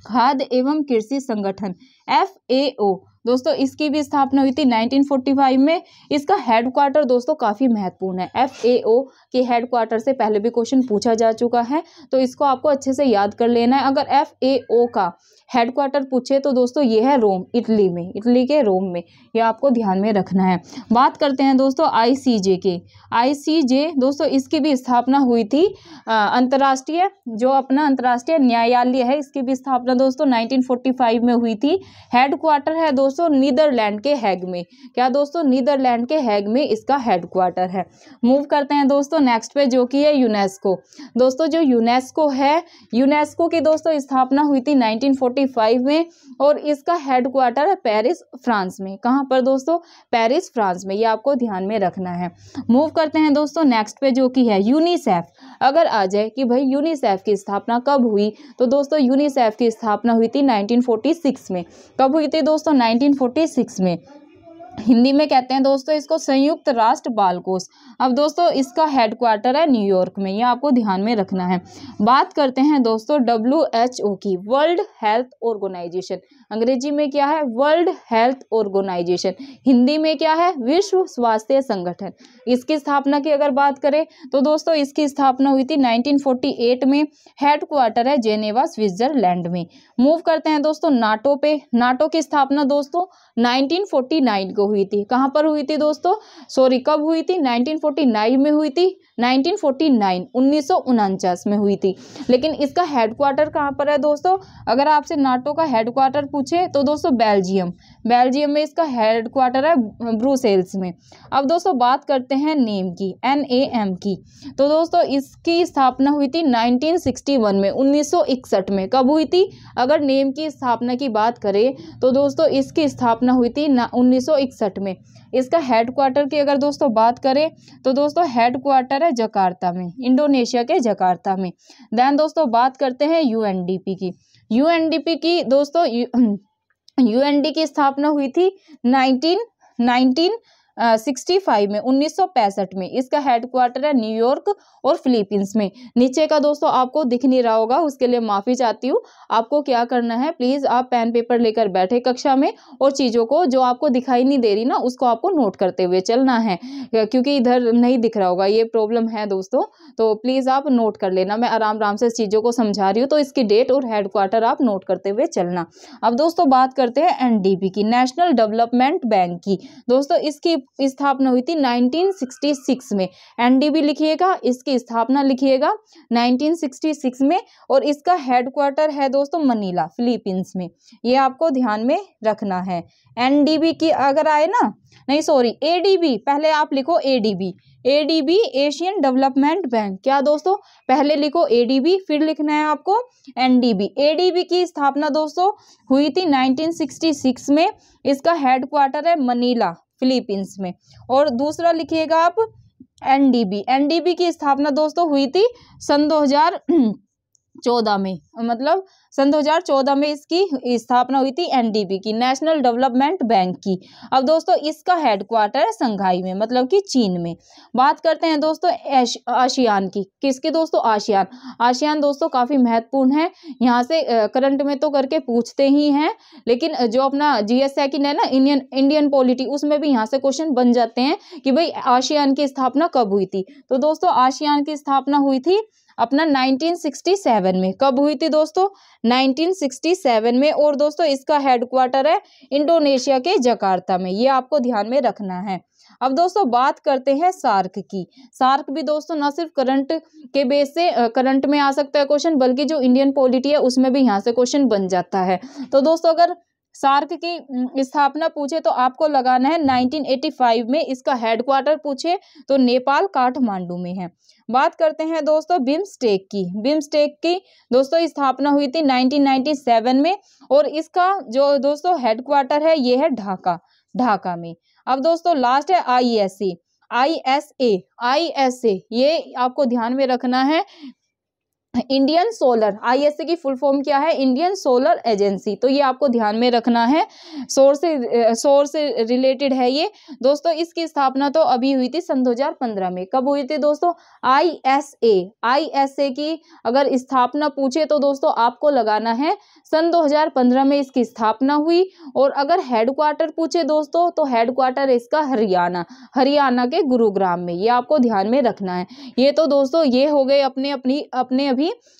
खाद्य एवं कृषि संगठन FAO। दोस्तों इसकी भी स्थापना हुई थी 1945 में। इसका हेडक्वार्टर दोस्तों काफ़ी महत्वपूर्ण है। FAO के हेडक्वार्टर से पहले भी क्वेश्चन पूछा जा चुका है, तो इसको आपको अच्छे से याद कर लेना है। अगर FAO का हेडक्वार्टर पूछे तो दोस्तों ये है रोम, इटली में, इटली के रोम में। ये आपको ध्यान में रखना है। बात करते हैं दोस्तों ICJ के। ICJ दोस्तों इसकी भी स्थापना हुई थी अंतर्राष्ट्रीय, जो अपना अंतर्राष्ट्रीय न्यायालय है, इसकी भी स्थापना दोस्तों 1945 में हुई थी। हेडक्वार्टर है दोस्तों नीदरलैंड के हैग में। क्या दोस्तों? नीदरलैंड के हैग में इसका हेडक्वार्टर है। मूव करते हैं दोस्तों नेक्स्ट पे, जो कि है यूनेस्को। दोस्तों जो यूनेस्को है, यूनेस्को की दोस्तों स्थापना हुई थी 1945 में और इसका हेडक्वार्टर है पेरिस, फ्रांस में। कहाँ पर दोस्तों? पेरिस, फ्रांस में। ये आपको ध्यान में रखना है। मूव करते हैं दोस्तों नेक्स्ट पे, जो कि है यूनिसेफ। अगर आ जाए कि भाई यूनिसेफ की स्थापना कब हुई, तो दोस्तों यूनिसेफ की स्थापना हुई थी 1946 में। कब हुई थी दोस्तों? 1946 में। हिंदी में कहते हैं दोस्तों इसको संयुक्त राष्ट्र बाल कोष। अब दोस्तों इसका हेडक्वार्टर है न्यूयॉर्क में। ये आपको ध्यान में रखना है। बात करते हैं दोस्तों WHO की, वर्ल्ड हेल्थ ऑर्गेनाइजेशन। अंग्रेजी में क्या है? World health organisation. हिंदी में क्या है? विश्व स्वास्थ्य संगठन। इसकी स्थापना की अगर बात करें तो दोस्तों इसकी स्थापना हुई थी 1948 में। हेडक्वार्टर है जेनेवा, स्विट्जरलैंड में। मूव करते हैं दोस्तों नाटो पे। नाटो की स्थापना दोस्तों 1949 को हुई थी। कहाँ पर हुई थी दोस्तों? सॉरी, कब हुई थी? 1949 में हुई थी। 1949 में हुई थी। लेकिन इसका हेडक्वार्टर कहाँ पर है दोस्तों? अगर आपसे नाटो का हेडक्वार्टर पूछे तो दोस्तों बेल्जियम में इसका हेडक्वार्टर है, ब्रुसेल्स में। अब दोस्तों बात करते हैं नेम की, NAM की। तो दोस्तों इसकी स्थापना हुई थी 1961 में, 1961 में। कब हुई थी? अगर नेम की स्थापना की बात करें तो दोस्तों इसकी स्थापना हुई थी 1961 में। इसका हेडक्वार्टर की अगर दोस्तों बात करें तो दोस्तों हेडक्वार्टर है जकार्ता में, इंडोनेशिया के जकार्ता में। देन दोस्तों बात करते हैं UNDP की। UNDP की दोस्तों UND की स्थापना हुई थी 1965 में, 1965 में। इसका हेडक्वार्टर है न्यूयॉर्क और फिलीपींस में। नीचे का दोस्तों आपको दिख नहीं रहा होगा, उसके लिए माफ़ी चाहती हूँ। आपको क्या करना है, प्लीज़ आप पेन पेपर लेकर बैठे कक्षा में और चीज़ों को जो आपको दिखाई नहीं दे रही ना उसको आपको नोट करते हुए चलना है, क्योंकि इधर नहीं दिख रहा होगा, ये प्रॉब्लम है दोस्तों। तो प्लीज़ आप नोट कर लेना। मैं आराम से चीज़ों को समझा रही हूँ, तो इसकी डेट और हेडक्वार्टर आप नोट करते हुए चलना। अब दोस्तों बात करते हैं NDB की, नेशनल डेवलपमेंट बैंक की। दोस्तों इसकी स्थापना हुई थी 1966 में। NDB लिखिएगा, इसकी स्थापना लिखिएगा 1966 में और इसका हेडक्वार्टर है दोस्तों मनीला, फिलीपींस में। ये आपको ध्यान में रखना है। NDB की अगर आए ना, नहीं सॉरी ADB, पहले आप लिखो ADB एशियन डेवलपमेंट बैंक। क्या दोस्तों? पहले लिखो ADB, फिर लिखना है आपको NDB। ADB की स्थापना दोस्तों हुई थी 1966 में। इसका हेडक्वार्टर है मनीला, फिलीपींस में। और दूसरा लिखिएगा आप NDB की स्थापना दोस्तों हुई थी सन 2014 में, मतलब सन 2014 में इसकी स्थापना हुई थी NDB की, नेशनल डेवलपमेंट बैंक की। अब दोस्तों इसका हेडक्वार्टर है शंघाई में, मतलब कि चीन में। बात करते हैं दोस्तों आसियान की। किसकी दोस्तों? आसियान दोस्तों काफ़ी महत्वपूर्ण है। यहाँ से करंट में तो करके पूछते ही हैं, लेकिन जो अपना GS सेकंड है ना, इंडियन पॉलिटी, उसमें भी यहाँ से क्वेश्चन बन जाते हैं कि भाई आसियान की स्थापना कब हुई थी। तो दोस्तों आसियान की स्थापना हुई थी अपना 1967 में। कब हुई थी दोस्तों? 1967 में। और दोस्तों इसका हेडक्वार्टर है इंडोनेशिया के जकार्ता में। ये आपको ध्यान में रखना है। अब दोस्तों बात करते हैं सार्क की। सार्क भी दोस्तों न सिर्फ करंट के बेस से करंट में आ सकता है क्वेश्चन, बल्कि जो इंडियन पॉलिटी है उसमें भी यहाँ से क्वेश्चन बन जाता है। तो दोस्तों अगर सार्क की स्थापना पूछे तो आपको लगाना है 1985 में। इसका हेडक्वार्टर पूछे तो नेपाल काठमांडू में है। बात करते हैं दोस्तों बिम्स्टेक की। बिम्स्टेक की दोस्तों स्थापना हुई थी 1997 में और इसका जो दोस्तों हेडक्वार्टर है ये है ढाका में। अब दोस्तों लास्ट है आईएसए ये आपको ध्यान में रखना है। इंडियन सोलर, आईएसए की फुल फॉर्म क्या है? Indian solar agency. तो ये आपको ध्यान में रखना है, सौर से रिलेटेड है ये दोस्तों। इसकी स्थापना तो अभी हुई थी सन 2015 में। कब हुई थी दोस्तों? आईएसए की अगर स्थापना पूछे तो दोस्तों आपको लगाना है सन 2015 में इसकी स्थापना हुई। और अगर हेडक्वार्टर पूछे दोस्तों तो हेडक्वार्टर इसका हरियाणा के गुरुग्राम में। ये आपको ध्यान में रखना है। ये तो दोस्तों ये हो गए अपने अभी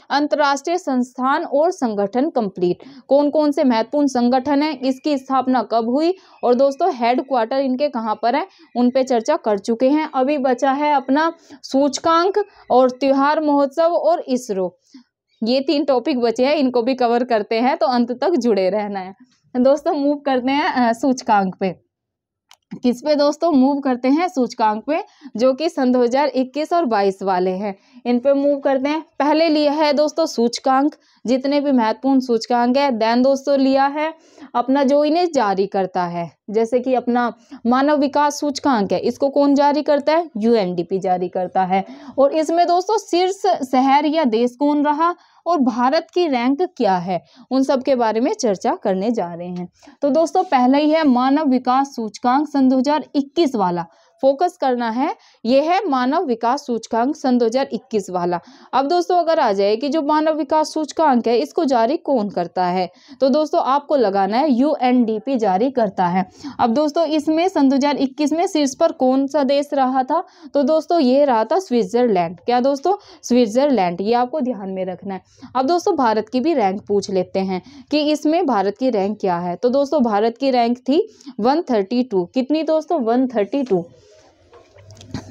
अंतर्राष्ट्रीय संस्थान और संगठन कंप्लीट। कौन कौन से महत्वपूर्ण संगठन है, इसकी स्थापना कब हुई और दोस्तों हेडक्वार्टर इनके कहां पर है, उन पे चर्चा कर चुके हैं। अभी बचा है अपना सूचकांक और त्योहार महोत्सव और इसरो। ये 3 टॉपिक बचे हैं, इनको भी कवर करते हैं, तो अंत तक जुड़े रहना है दोस्तों। मूव करते हैं सूचकांक पे। किस पे दोस्तों? मूव करते हैं सूचकांक पे, जो कि सन 2021 और 22 वाले हैं। इन पे मूव करते हैं। पहले लिया है दोस्तों सूचकांक, जितने भी महत्वपूर्ण सूचकांक है। देन दोस्तों लिया है अपना जो इन्हें जारी करता है, जैसे कि अपना मानव विकास सूचकांक है, इसको कौन जारी करता है? यूएनडीपी जारी करता है। और इसमें दोस्तों शीर्ष शहर या देश कौन रहा और भारत की रैंक क्या है, उन सब के बारे में चर्चा करने जा रहे हैं। तो दोस्तों पहला ही है मानव विकास सूचकांक सन 2021 वाला, फोकस करना है। यह है मानव विकास सूचकांक सन 2021 वाला। अब दोस्तों अगर आ जाए कि जो मानव विकास सूचकांक है इसको जारी कौन करता है, तो दोस्तों आपको लगाना है यूएनडीपी जारी करता है। अब दोस्तों इसमें सन 2021 में शीर्ष पर कौन सा देश रहा था, तो दोस्तों ये रहा था स्विट्जरलैंड। क्या दोस्तों? स्विट्जरलैंड। ये आपको ध्यान में रखना है। अब दोस्तों भारत की भी रैंक पूछ लेते हैं कि इसमें भारत की रैंक क्या है। तो दोस्तों भारत की रैंक थी 132। कितनी दोस्तों? 132।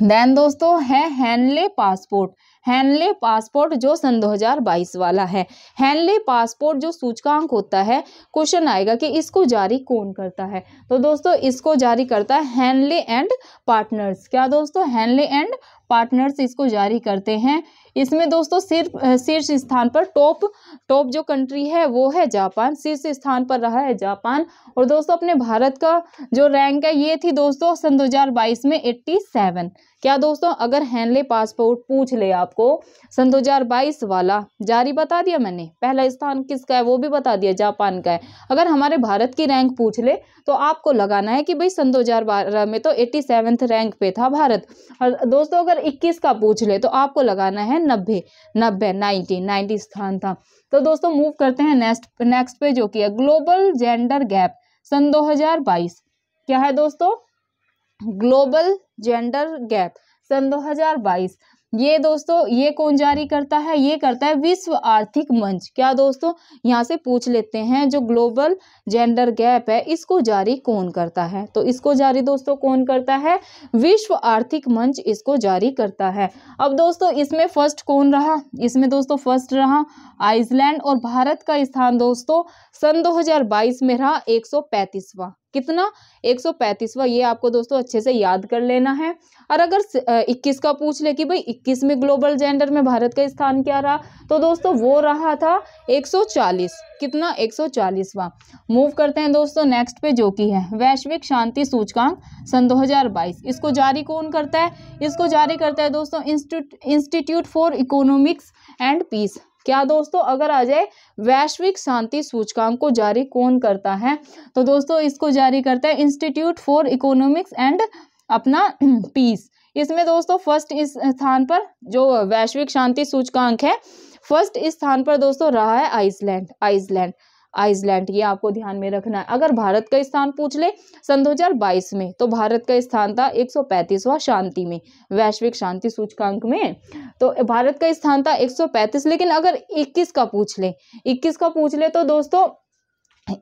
देन दोस्तों है हेनले पासपोर्ट। हेनले पासपोर्ट जो सन 2022 वाला है। हेनले पासपोर्ट जो सूचकांक होता है, क्वेश्चन आएगा कि इसको जारी कौन करता है, तो दोस्तों इसको जारी करता है हेनले एंड पार्टनर्स। क्या दोस्तों? हेनले एंड पार्टनर्स इसको जारी करते हैं। इसमें दोस्तों शीर्ष स्थान पर टॉप जो कंट्री है वो है जापान। शीर्ष स्थान पर रहा है जापान। और दोस्तों अपने भारत का जो रैंक है ये थी दोस्तों सन 2022 में 87। क्या दोस्तों? अगर हेनले पासपोर्ट पूछ ले आपको सन 2022 वाला, जारी बता दिया मैंने, पहला स्थान किसका है वो भी बता दिया, जापान का है। अगर हमारे भारत की रैंक पूछ ले तो आपको लगाना है कि भाई सन 2012 में तो 87वें रैंक पे था भारत। और दोस्तों अगर 21 का पूछ ले तो आपको लगाना है 90 स्थान था। तो दोस्तों मूव करते हैं नेक्स्ट पे, जो कि है ग्लोबल जेंडर गैप सन 2022। क्या है दोस्तों? ग्लोबल जेंडर गैप सन 2022। ये दोस्तों ये कौन जारी करता है? ये करता है विश्व आर्थिक मंच। क्या दोस्तों? यहाँ से पूछ लेते हैं जो ग्लोबल जेंडर गैप है इसको जारी कौन करता है, तो इसको जारी दोस्तों कौन करता है? विश्व आर्थिक मंच इसको जारी करता है। अब दोस्तों इसमें फर्स्ट कौन रहा? इसमें दोस्तों फर्स्ट रहा आइसलैंड। और भारत का स्थान दोस्तों सन 2022 में रहा 135वां। कितना? 135वां। ये आपको दोस्तों अच्छे से याद कर लेना है। और अगर 21 का पूछ ले कि भाई 21 में ग्लोबल जेंडर में भारत का स्थान क्या रहा, तो दोस्तों वो रहा था 140। कितना? 140वां। मूव करते हैं दोस्तों नेक्स्ट पे, जो कि है वैश्विक शांति सूचकांक सन 2022। इसको जारी कौन करता है? इसको जारी करता है दोस्तों institute for economics and peace. क्या दोस्तों? अगर आ जाए वैश्विक शांति सूचकांक को जारी कौन करता है, तो दोस्तों इसको जारी करता है इंस्टीट्यूट फॉर इकोनॉमिक्स एंड अपना पीस। इसमें दोस्तों फर्स्ट इस स्थान पर जो वैश्विक शांति सूचकांक है, फर्स्ट स्थान पर दोस्तों रहा है आइसलैंड। ये आपको ध्यान में रखना है। अगर भारत का स्थान पूछ ले सन 2022 में, तो भारत का स्थान था 135वां शांति में, वैश्विक शांति सूचकांक में। तो भारत का स्थान था 135। लेकिन अगर 21 का पूछ ले तो दोस्तों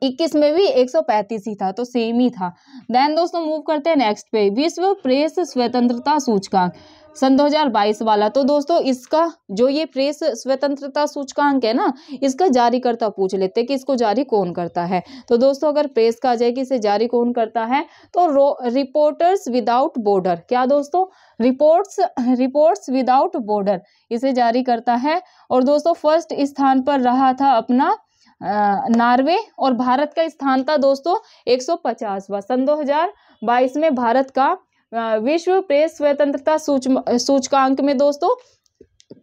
21 में भी 135 ही था, तो सेम ही था। देन दोस्तों मूव करते हैं नेक्स्ट पे, विश्व प्रेस स्वतंत्रता सूचकांक सन 2022 वाला। तो दोस्तों इसका जो ये प्रेस स्वतंत्रता सूचकांक है ना, इसका जारीकर्ता पूछ लेते हैं कि इसको जारी कौन करता है। तो दोस्तों अगर प्रेस का आ जाए कि इसे जारी कौन करता है, तो रिपोर्टर्स विदाउट बॉर्डर, क्या दोस्तों, रिपोर्ट्स विदाउट बॉर्डर इसे जारी करता है। और दोस्तों फर्स्ट स्थान पर रहा था अपना नॉर्वे, और भारत का स्थान था दोस्तों 150वां। सन 2022 में भारत का विश्व प्रेस स्वतंत्रता सूचकांक में दोस्तों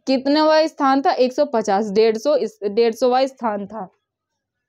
कितनावां स्थान था, 150, 150वां स्थान था।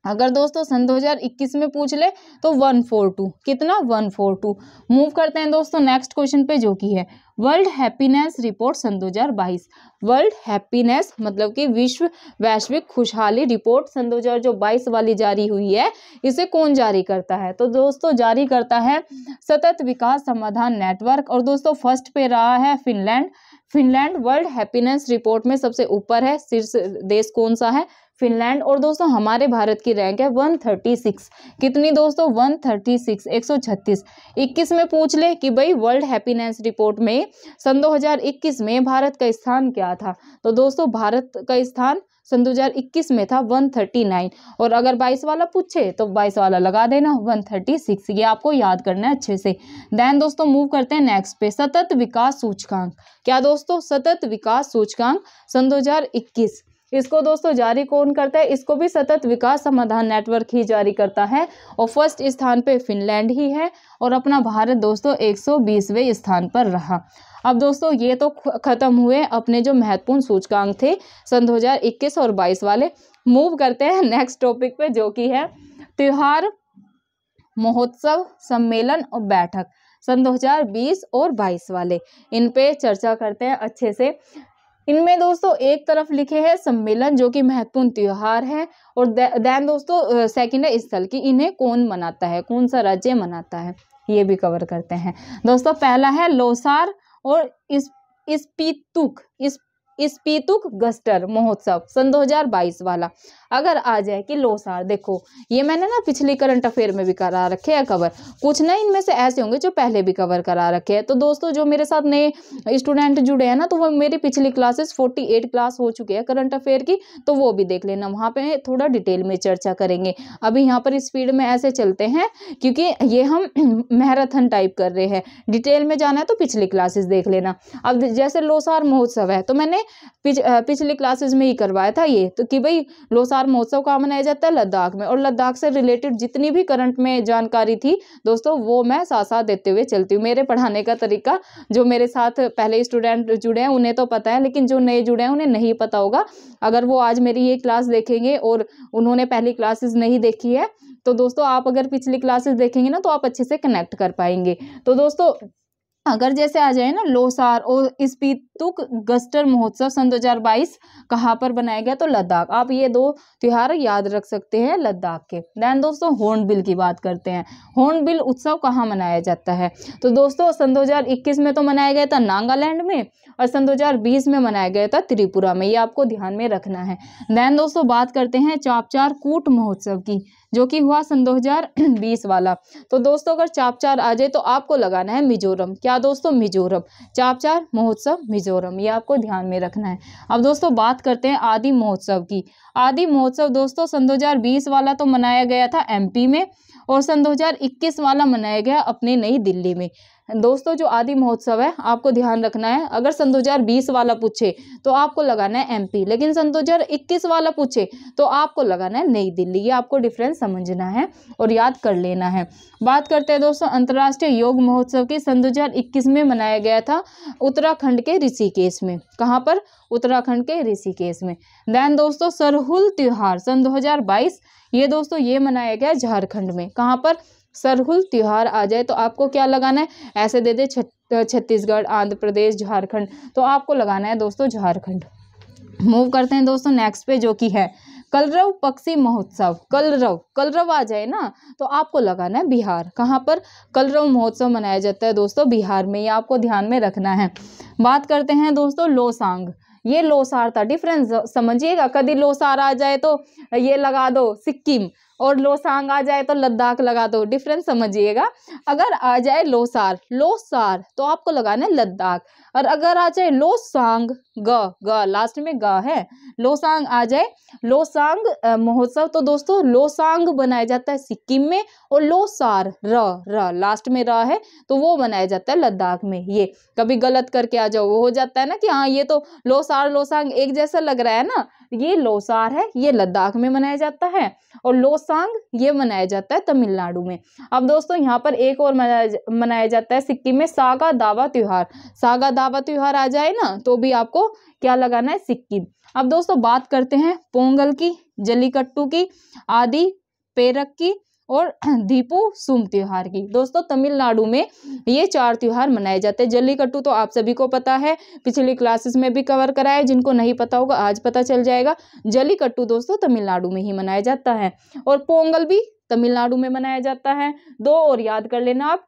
अगर दोस्तों सन 2021 में पूछ ले तो 142, कितना, 142। मूव करते हैं दोस्तों नेक्स्ट क्वेश्चन पे, जो कि है वर्ल्ड हैप्पीनेस रिपोर्ट सन 2022। वर्ल्ड हैप्पीनेस मतलब कि विश्व वैश्विक खुशहाली रिपोर्ट सन 2022 वाली जारी हुई है, इसे कौन जारी करता है? तो दोस्तों जारी करता है सतत विकास समाधान नेटवर्क। और दोस्तों फर्स्ट पे रहा है फिनलैंड वर्ल्ड हैप्पीनेस रिपोर्ट में सबसे ऊपर है। शीर्ष देश कौन सा है? फिनलैंड। और दोस्तों हमारे भारत की रैंक है 136, कितनी दोस्तों, 136, 136। 21 में पूछ ले कि भाई वर्ल्ड हैप्पीनेस रिपोर्ट में सन 2021 में भारत का स्थान क्या था? तो दोस्तों भारत का स्थान सन 2021 में था 139। और अगर 22 वाला पूछे तो 22 वाला लगा देना 136, ये आपको याद करना है अच्छे से। देन दोस्तों मूव करते हैं नेक्स्ट पे, सतत विकास सूचकांक। क्या दोस्तों, सतत विकास सूचकांक सन 2021, इसको दोस्तों जारी कौन करता है? इसको भी सतत विकास समाधान नेटवर्क ही जारी करता है। और फर्स्ट स्थान पे फिनलैंड ही है, और अपना भारत दोस्तों 120वें स्थान पर रहा। अब दोस्तों ये तो खत्म हुए अपने जो महत्वपूर्ण सूचकांक थे सन 2021 और 22 वाले। मूव करते हैं नेक्स्ट टॉपिक पे, जो कि है त्योहार, महोत्सव, सम्मेलन और बैठक सन 2020 और 22 वाले। इन पे चर्चा करते हैं अच्छे से। इनमें दोस्तों एक तरफ लिखे हैं सम्मेलन, जो कि महत्वपूर्ण त्योहार है, और देन दोस्तों सेकंड है स्थल, कि इन्हें कौन मनाता है, कौन सा राज्य मनाता है, ये भी कवर करते हैं। दोस्तों पहला है लोसार और स्पीतुक गस्टर महोत्सव सन 2022 वाला। अगर आ जाए कि लोसार, देखो ये मैंने ना पिछली करंट अफेयर में भी करा रखे हैं कवर, कुछ ना इनमें से ऐसे होंगे जो पहले भी कवर करा रखे हैं। तो दोस्तों जो मेरे साथ नए स्टूडेंट जुड़े हैं ना, तो वो मेरी पिछली क्लासेस 48 क्लास हो चुके हैं करंट अफेयर की, तो वो भी देख लेना, वहाँ पे थोड़ा डिटेल में चर्चा करेंगे। अभी यहाँ पर स्पीड में ऐसे चलते हैं क्योंकि ये हम मैराथन टाइप कर रहे हैं, डिटेल में जाना है तो पिछली क्लासेस देख लेना। अब जैसे लोसार महोत्सव है, तो मैंने पिछली क्लासेस में ही करवाया था ये, तो कि भाई लोसार महोत्सव कहाँ मनाया जाता है? लद्दाख में। और लद्दाख से रिलेटेड जितनी भी करंट में जानकारी थी दोस्तों, वो मैं साथ साथ देते हुए चलती हूँ। मेरे पढ़ाने का तरीका, जो मेरे साथ पहले स्टूडेंट जुड़े हैं उन्हें तो पता है, लेकिन जो नए जुड़े हैं उन्हें नहीं पता होगा। अगर वो आज मेरी ये क्लास देखेंगे और उन्होंने पहली क्लासेस नहीं देखी है, तो दोस्तों आप अगर पिछली क्लासेस देखेंगे ना, तो आप अच्छे से कनेक्ट कर पाएंगे। तो दोस्तों अगर जैसे आ जाए ना लोसार और स्पीतुक गस्टर महोत्सव सन 2022 कहाँ पर बनाया गया? तो लद्दाख। आप ये दो त्योहार याद रख सकते हैं लद्दाख के। देन दोस्तों हॉर्नबिल की बात करते हैं। हॉर्नबिल उत्सव कहाँ मनाया जाता है? तो दोस्तों सन 2021 में तो मनाया गया था नागालैंड में, और सन 2020 में मनाया गया था त्रिपुरा में, ये आपको ध्यान में रखना है। देन दोस्तों बात करते हैं चापचार कूट महोत्सव की, जो कि हुआ सन 2020 वाला। तो दोस्तों अगर चापचार आ जाए तो आपको लगाना है मिजोरम। क्या दोस्तों? मिजोरम। चापचार महोत्सव मिजोरम, ये आपको ध्यान में रखना है। अब दोस्तों बात करते हैं आदि महोत्सव की। आदि महोत्सव दोस्तों सन 2020 वाला तो मनाया गया था एमपी में, और सन 2021 वाला मनाया गया अपने नई दिल्ली में। दोस्तों जो आदि महोत्सव है आपको ध्यान रखना है, अगर सन 2020 वाला पूछे तो आपको लगाना है एमपी, लेकिन सन 2021 वाला पूछे तो आपको लगाना है नई दिल्ली। ये आपको डिफरेंस समझना है और याद कर लेना है। बात करते हैं दोस्तों अंतर्राष्ट्रीय योग महोत्सव की। सन 2021 में मनाया गया था उत्तराखंड के ऋषिकेश में। कहाँ पर? उत्तराखंड के ऋषिकेश में। देन दोस्तों सरहुल त्योहार सन 2022, ये दोस्तों ये मनाया गया झारखंड में। कहाँ पर? सरहुल त्योहार आ जाए तो आपको क्या लगाना है? ऐसे दे दे छत्तीसगढ़, आंध्र प्रदेश, झारखंड, तो आपको लगाना है दोस्तों झारखंड। मूव करते हैं दोस्तों नेक्स्ट पे, जो कि है कलरव पक्षी महोत्सव। कलरव आ जाए ना तो आपको लगाना है बिहार। कहाँ पर? कलरव महोत्सव मनाया जाता है दोस्तों बिहार में, ये आपको ध्यान में रखना है। बात करते हैं दोस्तों लोसांग। ये लोसार था, डिफरेंस समझिएगा। कभी लोसार आ जाए तो ये लगा दो सिक्किम, और लोसांग आ जाए तो लद्दाख लगा दो, डिफरेंस समझिएगा। अगर आ जाए लोसार, लोसार तो आपको लगाना है लद्दाख, और अगर आ जाए लोसांग, ग लास्ट में ग है, लोसांग आ जाए, लोसांग महोत्सव तो दोस्तों लोसांग बनाया जाता है सिक्किम में, और लोसार र लास्ट में र है तो वो बनाया जाता है लद्दाख में। ये कभी गलत करके आ जाओ, वो हो जाता है ना कि हाँ ये तो लोसार लोसांग एक जैसा लग रहा है ना, ये लोसार है, ये लद्दाख में मनाया जाता है, और लोसांग ये मनाया जाता है तमिलनाडु में। अब दोस्तों यहाँ पर एक और मनाया जाता है सिक्किम में, सागा दावा त्योहार। सागा दावा त्योहार आ जाए ना तो भी आपको क्या लगाना है, सिक्किम। अब दोस्तों बात करते हैं पोंगल की, जल्लीकट्टू की, आदि पेरक की और दीपू सुम त्योहार की। दोस्तों तमिलनाडु में ये 4 त्योहार मनाए जाते हैं। जल्लीकट्टू तो आप सभी को पता है, पिछली क्लासेस में भी कवर करा है, जिनको नहीं पता होगा आज पता चल जाएगा। जल्लीकट्टू दोस्तों तमिलनाडु में ही मनाया जाता है, और पोंगल भी तमिलनाडु में मनाया जाता है। 2 और याद कर लेना आप,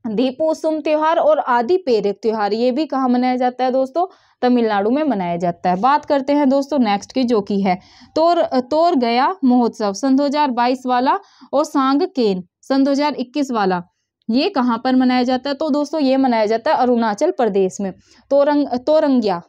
दीपोत्सव त्योहार और आदि पेरेक त्योहार, ये भी कहाँ मनाया जाता है दोस्तों, तमिलनाडु में मनाया जाता है। बात करते हैं दोस्तों नेक्स्ट की, जो की है तोर गया महोत्सव सन 2022 वाला, और सांग केन सन 2021 वाला, ये कहाँ पर मनाया जाता है, तो दोस्तों ये मनाया जाता है अरुणाचल प्रदेश में। तोरंगिया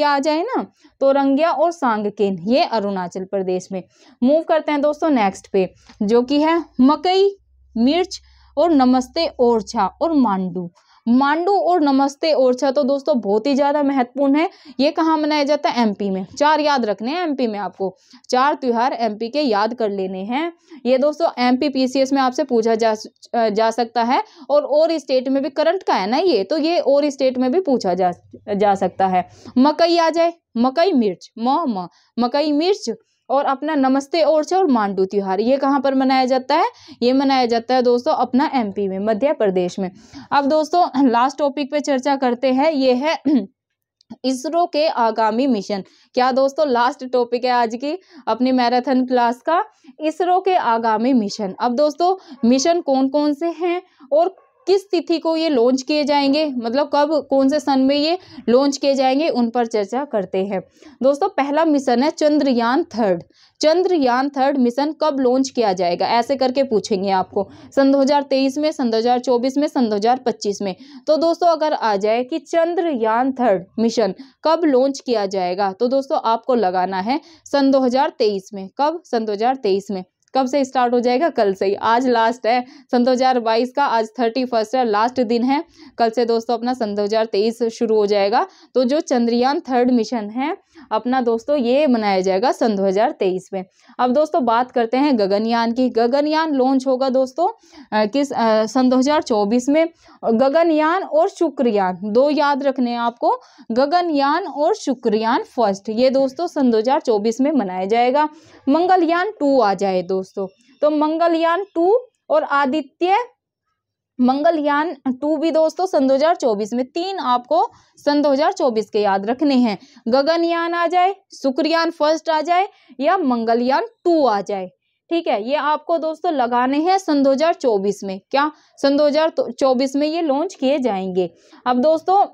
आ जाए ना, तोरंगिया और सांगकेन ये अरुणाचल प्रदेश में। मूव करते हैं दोस्तों नेक्स्ट पे, जो कि है मकई, मिर्च और नमस्ते ओरछा और मांडू। मांडू और नमस्ते ओरछा तो दोस्तों बहुत ही ज्यादा महत्वपूर्ण है। ये कहाँ मनाया जाता है, एमपी में। 4 याद रखने हैं एमपी में, आपको 4 त्योहार एमपी के याद कर लेने हैं। ये दोस्तों एमपी पीसीएस में आपसे पूछा जा सकता है, और स्टेट में भी करंट का है ना ये, तो ये और स्टेट में भी पूछा जा सकता है। मकई आ जाए, मकई मिर्च, मकई मिर्च, और अपना नमस्ते ओरछा और मांडू त्योहार ये कहाँ पर मनाया जाता है, ये मनाया जाता है दोस्तों अपना एमपी में, मध्य प्रदेश में। अब दोस्तों लास्ट टॉपिक पे चर्चा करते हैं, ये है इसरो के आगामी मिशन। क्या दोस्तों लास्ट टॉपिक है आज की अपनी मैराथन क्लास का, इसरो के आगामी मिशन। अब दोस्तों मिशन कौन कौन से हैं और किस तिथि को ये लॉन्च किए जाएंगे, मतलब कब कौन से सन में ये लॉन्च किए जाएंगे, उन पर चर्चा करते हैं। दोस्तों पहला मिशन है चंद्रयान 3। चंद्रयान 3 मिशन कब लॉन्च किया जाएगा, ऐसे करके पूछेंगे आपको, सन 2023 में, सन 2024 में, सन 2025 में। तो दोस्तों अगर आ जाए कि चंद्रयान 3 मिशन कब लॉन्च किया जाएगा, तो दोस्तों आपको लगाना है सन 2023 में। कब, सन 2023 में। कब से स्टार्ट हो जाएगा, कल से ही। आज लास्ट है सन 2022 का, आज 31 है, लास्ट दिन है। कल से दोस्तों अपना सन 2023 शुरू हो जाएगा। तो जो चंद्रयान 3 मिशन है अपना दोस्तों ये मनाया जाएगा सन 2023 में। अब दोस्तों बात करते हैं गगनयान की। गगनयान लॉन्च होगा दोस्तों सन 2024 में। गगनयान और शुक्रयान 2 याद रखने हैं आपको, गगनयान और शुक्रयान फर्स्ट, ये दोस्तों सन 2024 में मनाया जाएगा। मंगलयान 2 आ जाए दोस्तों, तो मंगलयान 2 और आदित्य मंगलयान 2 भी दोस्तों सन 2024 में। 3 आपको सन 2024 के याद रखने हैं, गगनयान आ जाए, शुक्रयान फर्स्ट आ जाए, या मंगलयान 2 आ जाए। ठीक है, ये आपको दोस्तों लगाने हैं सन 2024 में। क्या, सन 2024 में ये लॉन्च किए जाएंगे। अब दोस्तों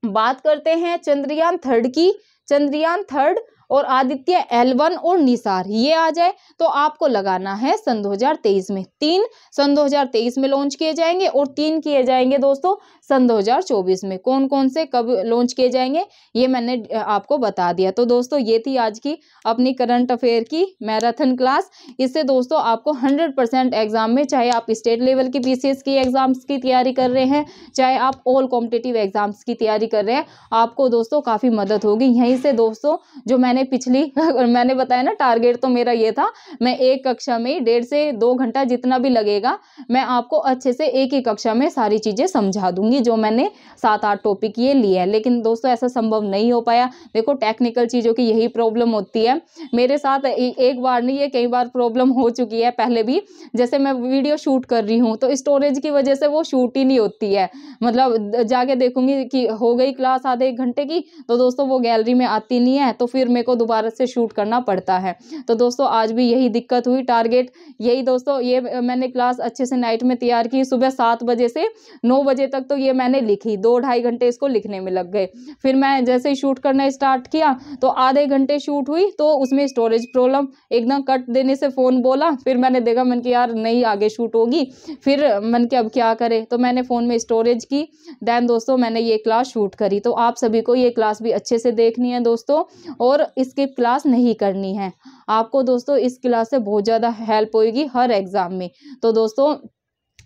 बात करते हैं चंद्रयान 3 की। चंद्रयान 3 और आदित्य L1 और निसार ये आ जाए तो आपको लगाना है सन 2023 में। 3 सन 2023 में लॉन्च किए जाएंगे और 3 किए जाएंगे दोस्तों सन 2024 में। कौन कौन से कब लॉन्च किए जाएंगे ये मैंने आपको बता दिया। तो दोस्तों ये थी आज की अपनी करंट अफेयर की मैराथन क्लास। इससे दोस्तों आपको 100% एग्जाम में, चाहे आप स्टेट लेवल की पीसीएस की एग्जाम्स की तैयारी कर रहे हैं, चाहे आप ऑल कॉम्पिटिटिव एग्जाम्स की तैयारी कर रहे हैं, आपको दोस्तों काफ़ी मदद होगी। यहीं से दोस्तों जो मैंने बताया ना, टारगेट तो मेरा ये था, मैं एक कक्षा में 1.5 से 2 घंटा जितना भी लगेगा मैं आपको अच्छे से एक ही कक्षा में सारी चीज़ें समझा दूंगी जो मैंने 7-8 टॉपिक ये लिए हैं। लेकिन दोस्तों ऐसा संभव नहीं हो पाया। देखो टेक्निकल चीज़ों की यही प्रॉब्लम होती है। मेरे साथ एक बार नहीं, ये कई बार प्रॉब्लम हो चुकी है पहले भी। जैसे मैं वीडियो शूट कर रही हूँ तो स्टोरेज की वजह से वो शूट ही नहीं होती है, मतलब जाके देखूंगी कि हो गई क्लास आधे 1 घंटे की तो दोस्तों वो गैलरी में आती नहीं है, तो फिर मेरे मेरे को दोबारा से शूट करना पड़ता है। तो दोस्तों आज भी यही दिक्कत हुई। टारगेट यही दोस्तों, ये मैंने क्लास अच्छे से नाइट में तैयार की, सुबह 7 बजे से 9 बजे तक तो ये मैंने लिखी, 2-2.5 घंटे इसको लिखने में लग गए। फिर मैं जैसे ही शूट करना स्टार्ट किया तो आधे घंटे शूट हुई तो उसमें स्टोरेज प्रॉब्लम, एकदम कट देने से फ़ोन बोला। फिर मैंने देखा, मैंने कहा यार नहीं आगे शूट होगी। फिर मैंने कहा अब क्या करें, तो मैंने फ़ोन में स्टोरेज की, देन दोस्तों मैंने ये क्लास शूट करी। तो आप सभी को ये क्लास भी अच्छे से देखनी है दोस्तों, और स्किप क्लास नहीं करनी है। आपको दोस्तों इस क्लास से बहुत ज़्यादा हेल्प होगी हर एग्ज़ाम में। तो दोस्तों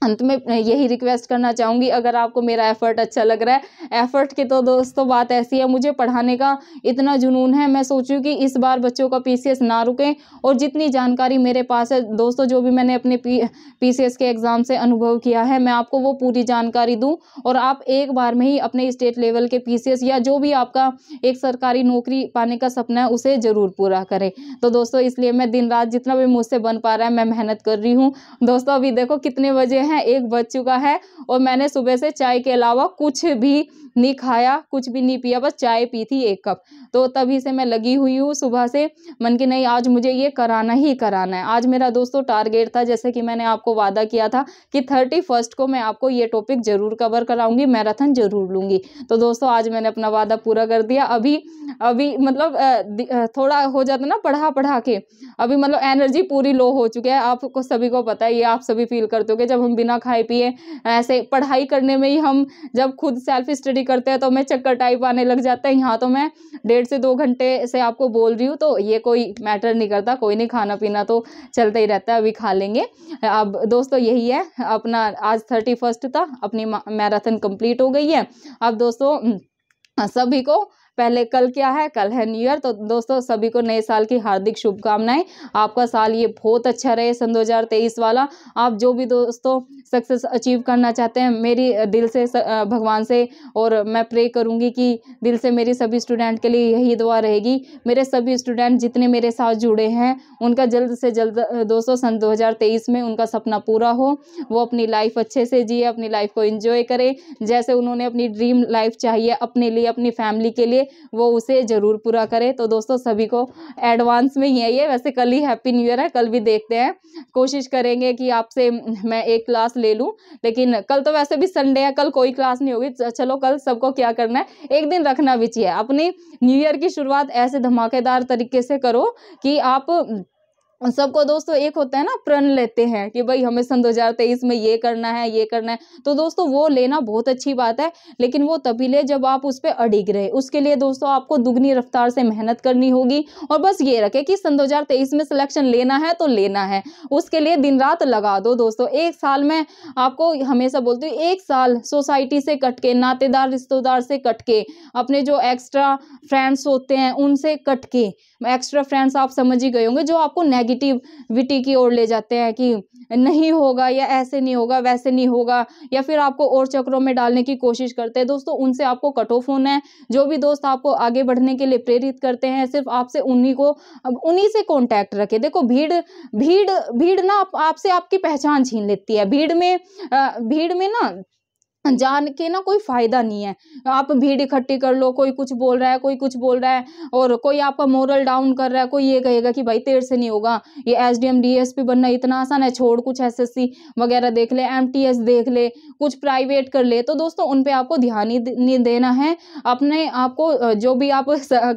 अंत में यही रिक्वेस्ट करना चाहूँगी, अगर आपको मेरा एफ़र्ट अच्छा लग रहा है, एफ़र्ट की तो दोस्तों बात ऐसी है, मुझे पढ़ाने का इतना जुनून है, मैं सोचूँ कि इस बार बच्चों का पीसीएस ना रुके, और जितनी जानकारी मेरे पास है दोस्तों, जो भी मैंने अपने पीसीएस के एग्ज़ाम से अनुभव किया है, मैं आपको वो पूरी जानकारी दूँ, और आप एक बार में ही अपने स्टेट लेवल के पीसीएस या जो भी आपका एक सरकारी नौकरी पाने का सपना है उसे ज़रूर पूरा करें। तो दोस्तों इसलिए मैं दिन रात जितना भी मुझसे बन पा रहा है मैं मेहनत कर रही हूँ। दोस्तों अभी देखो कितने बजे हैं, 1 बज चुका है, और मैंने सुबह से चाय के अलावा कुछ भी नहीं खाया, कुछ भी नहीं पिया, बस चाय पी थी 1 कप। तो तभी से मैं लगी हुई हूँ सुबह से, मन की नहीं आज मुझे ये कराना ही कराना है। आज मेरा दोस्तों टारगेट था, जैसे कि मैंने आपको वादा किया था कि 31 को मैं आपको ये टॉपिक ज़रूर कवर कराऊंगी, मैराथन ज़रूर लूँगी। तो दोस्तों आज मैंने अपना वादा पूरा कर दिया। अभी मतलब थोड़ा हो जाता ना पढ़ा के, अभी मतलब एनर्जी पूरी लो हो चुकी है। आपको सभी को पता है, ये आप सभी फील करते होगे, जब हम बिना खाए पिए ऐसे पढ़ाई करने में ही हम जब खुद सेल्फ स्टडी करते हैं तो हमें चक्कर टाइप आने लग जाता है। यहाँ तो मैं 1.5 से 2 घंटे से आपको बोल रही हूँ, तो ये कोई मैटर नहीं करता, कोई नहीं, खाना पीना तो चलता ही रहता है, अभी खा लेंगे। अब दोस्तों यही है अपना, आज 31 था, अपनी मैराथन कंप्लीट हो गई है। अब दोस्तों सभी को पहले, कल क्या है, कल है न्यू ईयर। तो दोस्तों सभी को नए साल की हार्दिक शुभकामनाएं। आपका साल ये बहुत अच्छा रहे, सन 2023 वाला। आप जो भी दोस्तों सक्सेस अचीव करना चाहते हैं, मेरी दिल से भगवान से, और मैं प्रे करूंगी कि दिल से मेरी सभी स्टूडेंट के लिए यही दुआ रहेगी, मेरे सभी स्टूडेंट जितने मेरे साथ जुड़े हैं उनका जल्द से जल्द दोस्तों सन 2023 में उनका सपना पूरा हो, वो अपनी लाइफ अच्छे से जिए, अपनी लाइफ को एंजॉय करें, जैसे उन्होंने अपनी ड्रीम लाइफ चाहिए अपने लिए, अपनी फैमिली के लिए, वो उसे ज़रूर पूरा करे। तो दोस्तों सभी को एडवांस में ही है ये, वैसे कल ही हैप्पी न्यू ईयर है, कल भी देखते हैं, कोशिश करेंगे कि आपसे मैं एक क्लास ले लूं, लेकिन कल तो वैसे भी संडे है, कल कोई क्लास नहीं होगी। चलो कल सबको क्या करना है, एक दिन रखना भी चाहिए। अपनी न्यू ईयर की शुरुआत ऐसे धमाकेदार तरीके से करो कि आप सबको दोस्तों, एक होता है ना प्रण लेते हैं कि भाई हमें सन 2023 में ये करना है, ये करना है, तो दोस्तों वो लेना बहुत अच्छी बात है, लेकिन वो तभी ले जब आप उस पर अड़िग रहे। उसके लिए दोस्तों आपको दुगनी रफ्तार से मेहनत करनी होगी, और बस ये रखे कि सन 2023 में सिलेक्शन लेना है तो लेना है, उसके लिए दिन रात लगा दो दोस्तों। एक साल में, आपको हमेशा बोलती हूँ, एक साल सोसाइटी से कट के, नातेदार रिश्तेदार से कट के, अपने जो एक्स्ट्रा फ्रेंड्स होते हैं उनसे कट के, एक्स्ट्रा फ्रेंड्स आप समझ ही गए होंगे, जो आपको नेगेटिविटी की ओर ले जाते हैं कि नहीं होगा, या ऐसे नहीं होगा, वैसे नहीं होगा, या फिर आपको और चक्रों में डालने की कोशिश करते हैं। दोस्तों उनसे आपको कट ऑफ होना है। जो भी दोस्त आपको आगे बढ़ने के लिए प्रेरित करते हैं, सिर्फ आपसे उन्हीं से कांटेक्ट रखें। देखो भीड़ ना आपसे आपकी पहचान छीन लेती है। भीड़ में ना जान के ना कोई फायदा नहीं है। आप भीड़ इकट्ठी कर लो, कोई कुछ बोल रहा है, कोई कुछ बोल रहा है, और कोई आपका मोरल डाउन कर रहा है, कोई ये कहेगा कि भाई तेरे से नहीं होगा, ये एसडीएम डीएसपी बनना इतना आसान है, छोड़ कुछ एसएससी वगैरह देख ले, एमटीएस देख ले, कुछ प्राइवेट कर ले। तो दोस्तों उन पे आपको ध्यान ही नहीं देना है। अपने आपको जो भी आप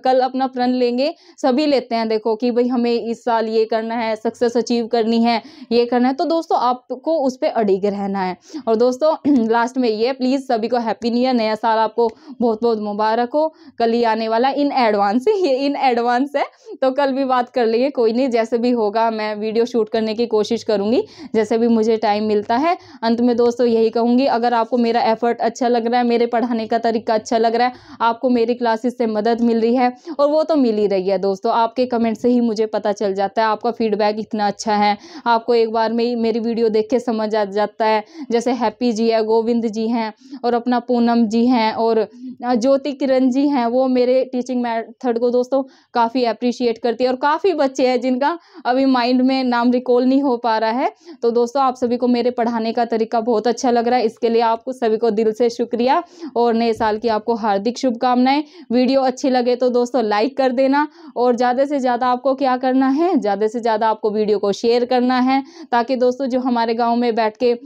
कल अपना प्रण लेंगे, सभी लेते हैं देखो कि भाई हमें इस साल ये करना है, सक्सेस अचीव करनी है, ये करना है, तो दोस्तों आपको उस पर अड़िग रहना है। और दोस्तों लास्ट में ये, प्लीज़ सभी को हैप्पी न्यू ईयर, नया साल आपको बहुत बहुत मुबारक हो। कल ही आने वाला इन एडवांस है, ये इन एडवांस है, तो कल भी बात कर लेंगे, कोई नहीं, जैसे भी होगा मैं वीडियो शूट करने की कोशिश करूंगी, जैसे भी मुझे टाइम मिलता है। अंत में दोस्तों यही कहूँगी, अगर आपको मेरा एफर्ट अच्छा लग रहा है, मेरे पढ़ाने का तरीका अच्छा लग रहा है, आपको मेरी क्लासेस से मदद मिल रही है, और वो तो मिल ही रही है दोस्तों, आपके कमेंट से ही मुझे पता चल जाता है, आपका फीडबैक इतना अच्छा है, आपको एक बार में ही मेरी वीडियो देख के समझ आ जाता है। जैसे हैप्पी जी है, गोविंद जी हैं और अपना पूनम जी हैं और ज्योति किरण जी हैं, वो मेरे टीचिंग मेथड को दोस्तों काफ़ी अप्रिशिएट करती है। और काफ़ी बच्चे हैं जिनका अभी माइंड में नाम रिकॉल नहीं हो पा रहा है। तो दोस्तों आप सभी को मेरे पढ़ाने का तरीका बहुत अच्छा लग रहा है, इसके लिए आपको सभी को दिल से शुक्रिया और नए साल की आपको हार्दिक शुभकामनाएं। वीडियो अच्छी लगे तो दोस्तों लाइक कर देना और ज़्यादा से ज़्यादा आपको क्या करना है, ज़्यादा से ज़्यादा आपको वीडियो को शेयर करना है, ताकि दोस्तों जो हमारे गाँव में बैठ के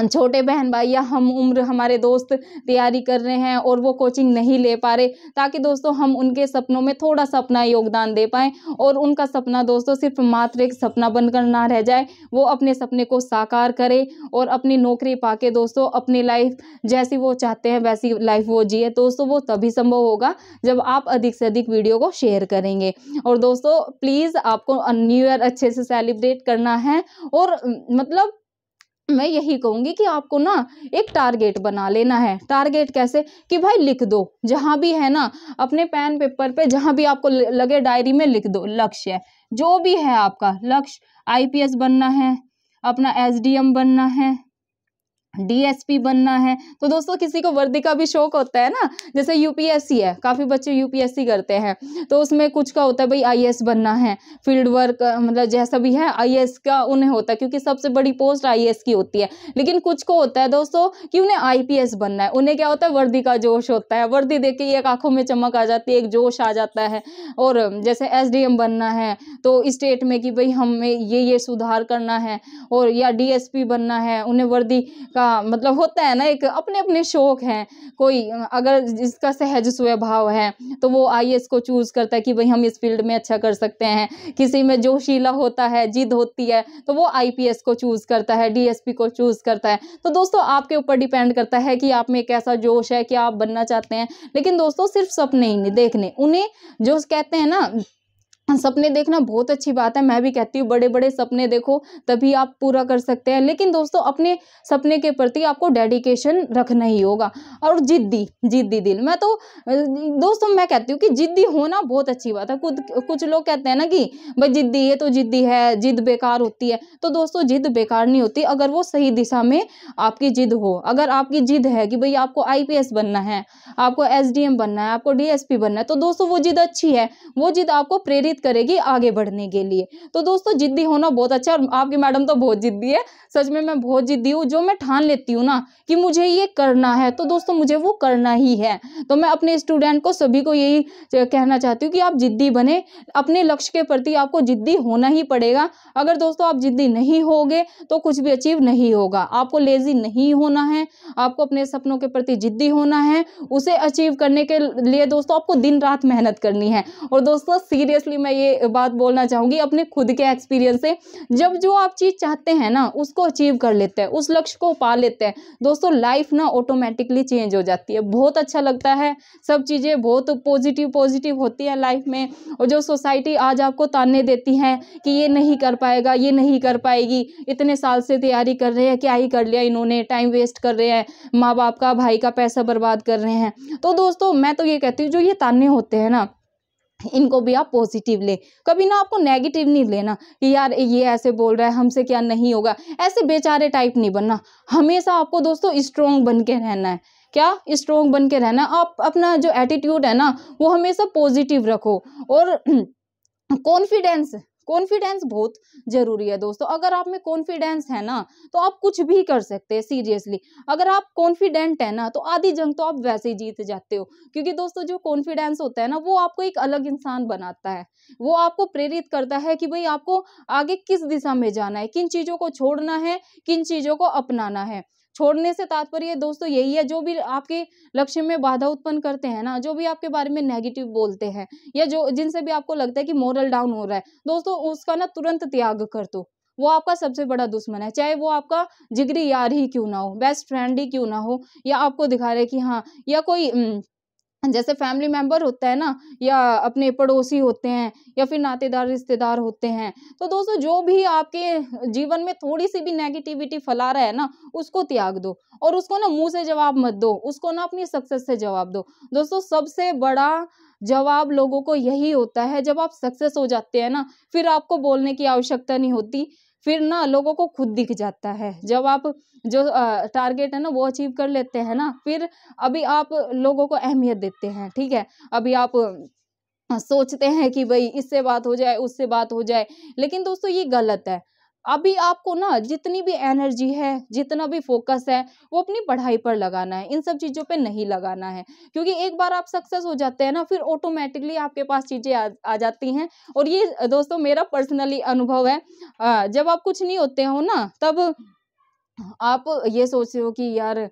छोटे बहन भाई या हम उम्र हमारे दोस्त तैयारी कर रहे हैं और वो कोचिंग नहीं ले पा रहे, ताकि दोस्तों हम उनके सपनों में थोड़ा सा अपना योगदान दे पाएँ और उनका सपना दोस्तों सिर्फ मात्र एक सपना बनकर ना रह जाए, वो अपने सपने को साकार करे और अपनी नौकरी पाके दोस्तों अपनी लाइफ जैसी वो चाहते हैं वैसी लाइफ वो जिए। दोस्तों वो तभी संभव होगा जब आप अधिक से अधिक वीडियो को शेयर करेंगे। और दोस्तों प्लीज़ आपको न्यू ईयर अच्छे से सेलिब्रेट करना है और मतलब मैं यही कहूँगी कि आपको ना एक टारगेट बना लेना है। टारगेट कैसे कि भाई लिख दो, जहाँ भी है ना अपने पेन पेपर पे जहाँ भी आपको लगे डायरी में लिख दो लक्ष्य, जो भी है आपका लक्ष्य, आईपीएस बनना है, अपना एसडीएम बनना है, डीएसपी बनना है। तो दोस्तों किसी को वर्दी का भी शौक होता है ना, जैसे यूपीएससी है, काफ़ी बच्चे यूपीएससी करते हैं, तो उसमें कुछ का होता है भाई आईएएस बनना है, फील्ड वर्क मतलब जैसा भी है आईएएस का उन्हें होता है, क्योंकि सबसे बड़ी पोस्ट आईएएस की होती है। लेकिन कुछ को होता है दोस्तों कि उन्हें आईपीएस बनना है, उन्हें क्या होता है वर्दी का जोश होता है, वर्दी देख के एक आंखों में चमक आ जाती है, एक जोश आ जाता है। और जैसे एसडीएम बनना है तो स्टेट में कि भाई हमें ये सुधार करना है, और या डीएसपी बनना है, उन्हें वर्दी का मतलब होता है ना, एक अपने अपने शौक हैं। कोई अगर जिसका सहज स्वभाव है तो वो आईएएस को चूज करता है कि भाई हम इस फील्ड में अच्छा कर सकते हैं, किसी में जोशीला होता है, जिद होती है, तो वो आईपीएस को चूज करता है, डीएसपी को चूज करता है। तो दोस्तों आपके ऊपर डिपेंड करता है कि आप में कैसा जोश है, क्या आप बनना चाहते हैं। लेकिन दोस्तों सिर्फ सपने ही नहीं देखने, उन्हें जो कहते हैं ना सपने देखना बहुत अच्छी बात है, मैं भी कहती हूँ बड़े बड़े सपने देखो तभी आप पूरा कर सकते हैं। लेकिन दोस्तों अपने सपने के प्रति आपको डेडिकेशन रखना ही होगा और जिद्दी दिल। मैं तो दोस्तों मैं कहती हूँ कि जिद्दी होना बहुत अच्छी बात है। कुछ लोग कहते हैं ना कि भाई जिद्दी है तो जिद्दी है, जिद बेकार होती है। तो दोस्तों जिद बेकार नहीं होती अगर वो सही दिशा में आपकी जिद हो। अगर आपकी जिद है कि भाई आपको आईपीएस बनना है, आपको एसडीएम बनना है, आपको डीएसपी बनना है, तो दोस्तों वो जिद अच्छी है, वो जिद आपको प्रेरित करेगी आगे बढ़ने के लिए। तो दोस्तों जिद्दी होना बहुत अच्छा है। और आपकी मैडम तो बहुत जिद्दी है, सच में मैं बहुत जिद्दी हूँ। जो मैं ठान लेती हूँ ना कि मुझे ये करना है तो दोस्तों मुझे वो करना ही है। तो मैं अपने स्टूडेंट को सभी को यही कहना चाहती हूँ कि आप जिद्दी बने, अपने लक्ष्य के प्रति आपको जिद्दी होना ही पड़ेगा। अगर दोस्तों आप जिद्दी नहीं होगे तो कुछ भी अचीव नहीं होगा। आपको लेजी नहीं होना है, आपको अपने सपनों के प्रति जिद्दी होना है। उसे अचीव करने के लिए दोस्तों आपको दिन रात मेहनत करनी है। और दोस्तों सीरियसली मैं ये बात बोलना चाहूँगी अपने खुद के एक्सपीरियंस से, जब जो आप चीज़ चाहते हैं ना उसको अचीव कर लेते हैं, उस लक्ष्य को पा लेते हैं, दोस्तों लाइफ ना ऑटोमेटिकली चेंज हो जाती है। बहुत अच्छा लगता है, सब चीज़ें बहुत पॉजिटिव होती है लाइफ में। और जो सोसाइटी आज आपको ताने देती है कि ये नहीं कर पाएगा, ये नहीं कर पाएगी, इतने साल से तैयारी कर रहे हैं, क्या ही कर लिया इन्होंने, टाइम वेस्ट कर रहे हैं, माँ बाप का भाई का पैसा बर्बाद कर रहे हैं। तो दोस्तों मैं तो ये कहती हूँ जो ये ताने होते हैं ना इनको भी आप पॉजिटिव ले, कभी ना आपको नेगेटिव नहीं लेना कि यार ये ऐसे बोल रहा है हमसे क्या नहीं होगा, ऐसे बेचारे टाइप नहीं बनना। हमेशा आपको दोस्तों स्ट्रोंग बन के रहना है। क्या स्ट्रोंग बन के रहना, आप अपना जो एटीट्यूड है ना वो हमेशा पॉजिटिव रखो। और कॉन्फिडेंस बहुत जरूरी है दोस्तों। अगर आप में कॉन्फिडेंस है ना तो आप कुछ भी कर सकते हैं। सीरियसली अगर आप कॉन्फिडेंट है ना तो आधी जंग तो आप वैसे ही जीत जाते हो। क्योंकि दोस्तों जो कॉन्फिडेंस होता है ना वो आपको एक अलग इंसान बनाता है, वो आपको प्रेरित करता है कि भाई आपको आगे किस दिशा में जाना है, किन चीजों को छोड़ना है, किन चीजों को अपनाना है। छोड़ने से तात्पर्य दोस्तों यही है, जो भी आपके लक्ष्य में बाधा उत्पन्न करते हैं ना, जो भी आपके बारे में नेगेटिव बोलते हैं या जो जिनसे भी आपको लगता है कि मोरल डाउन हो रहा है, दोस्तों उसका ना तुरंत त्याग कर दो। वो आपका सबसे बड़ा दुश्मन है, चाहे वो आपका जिगरी यार ही क्यों ना हो, बेस्ट फ्रेंड ही क्यों ना हो, या आपको दिखा रहे कि हाँ, या कोई जैसे फैमिली मेंबर होता है ना, या अपने पड़ोसी होते हैं, या फिर नातेदार रिश्तेदार होते हैं। तो दोस्तों जो भी आपके जीवन में थोड़ी सी भी नेगेटिविटी फैला रहा है ना उसको त्याग दो, और उसको ना मुंह से जवाब मत दो, उसको ना अपनी सक्सेस से जवाब दो। दोस्तों सबसे बड़ा जवाब लोगों को यही होता है, जब आप सक्सेस हो जाते हैं ना फिर आपको बोलने की आवश्यकता नहीं होती फिर ना लोगों को खुद दिख जाता है। जब आप जो टारगेट है ना वो अचीव कर लेते हैं ना, फिर अभी आप लोगों को अहमियत देते हैं, ठीक है? अभी आप सोचते हैं कि भई इससे बात हो जाए, उससे बात हो जाए, लेकिन दोस्तों ये गलत है। अभी आपको ना जितनी भी एनर्जी है, जितना भी फ़ोकस है, वो अपनी पढ़ाई पर लगाना है, इन सब चीज़ों पे नहीं लगाना है। क्योंकि एक बार आप सक्सेस हो जाते हैं ना, फिर ऑटोमैटिकली आपके पास चीज़ें आ जाती हैं। और ये दोस्तों मेरा पर्सनली अनुभव है। जब आप कुछ नहीं होते हो ना, तब आप ये सोचते हो कि यार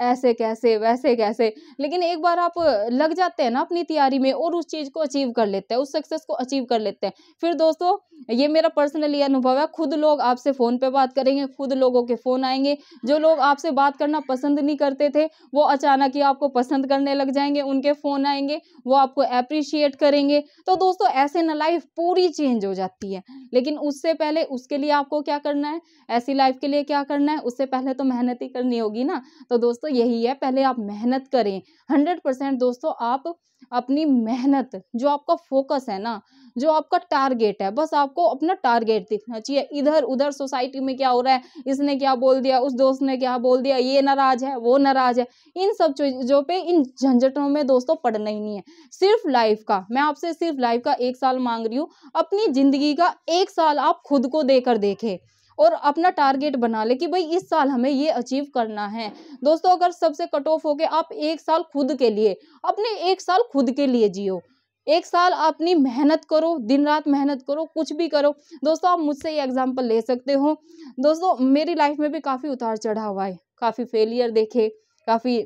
ऐसे कैसे, वैसे कैसे? लेकिन एक बार आप लग जाते हैं ना अपनी तैयारी में और उस चीज़ को अचीव कर लेते हैं, उस सक्सेस को अचीव कर लेते हैं। फिर दोस्तों ये मेरा पर्सनली अनुभव है, खुद लोग आपसे फ़ोन पे बात करेंगे, खुद लोगों के फ़ोन आएँगे। जो लोग आपसे बात करना पसंद नहीं करते थे, वो अचानक ही आपको पसंद करने लग जाएँगे, उनके फ़ोन आएँगे, वो आपको एप्रिशिएट करेंगे। तो दोस्तों ऐसे ना लाइफ़ पूरी चेंज हो जाती है। लेकिन उससे पहले उसके लिए आपको क्या करना है? ऐसी लाइफ़ के लिए क्या करना है? उससे पहले तो मेहनत ही करनी होगी ना। तो दोस्तों यही है, पहले आप मेहनत करें। 100% दोस्तों आप अपनी मेहनत, जो आपका फ़ोकस है ना, जो आपका टारगेट है, बस आपको अपना टारगेट दिखना चाहिए। इधर-उधर सोसाइटी में क्या हो रहा है, इसने क्या बोल दिया, उस दोस्त ने क्या बोल दिया, ये नाराज़ है, वो नाराज़ है। इन सब चीज़ों पे, इन झंझटों में दोस्तों पड़ना ही नहीं है। सिर्फ़ लाइफ़ का, मैं आपसे सिर्फ़ लाइफ़ का 1 साल माँग रही हूँ। अपनी ज़िंदगी का 1 साल आप खुद को देकर देखें। और अपना टारगेट बना ले कि भाई इस साल हमें ये अचीव करना है। दोस्तों अगर सबसे कट ऑफ होके आप 1 साल खुद के लिए, अपने 1 साल खुद के लिए जियो। 1 साल अपनी मेहनत करो, दिन-रात मेहनत करो, कुछ भी करो। दोस्तों आप मुझसे ये एग्ज़ाम्पल ले सकते हो। दोस्तों मेरी लाइफ़ में भी काफ़ी उतार-चढ़ाव आए, काफ़ी फेलियर देखे, काफ़ी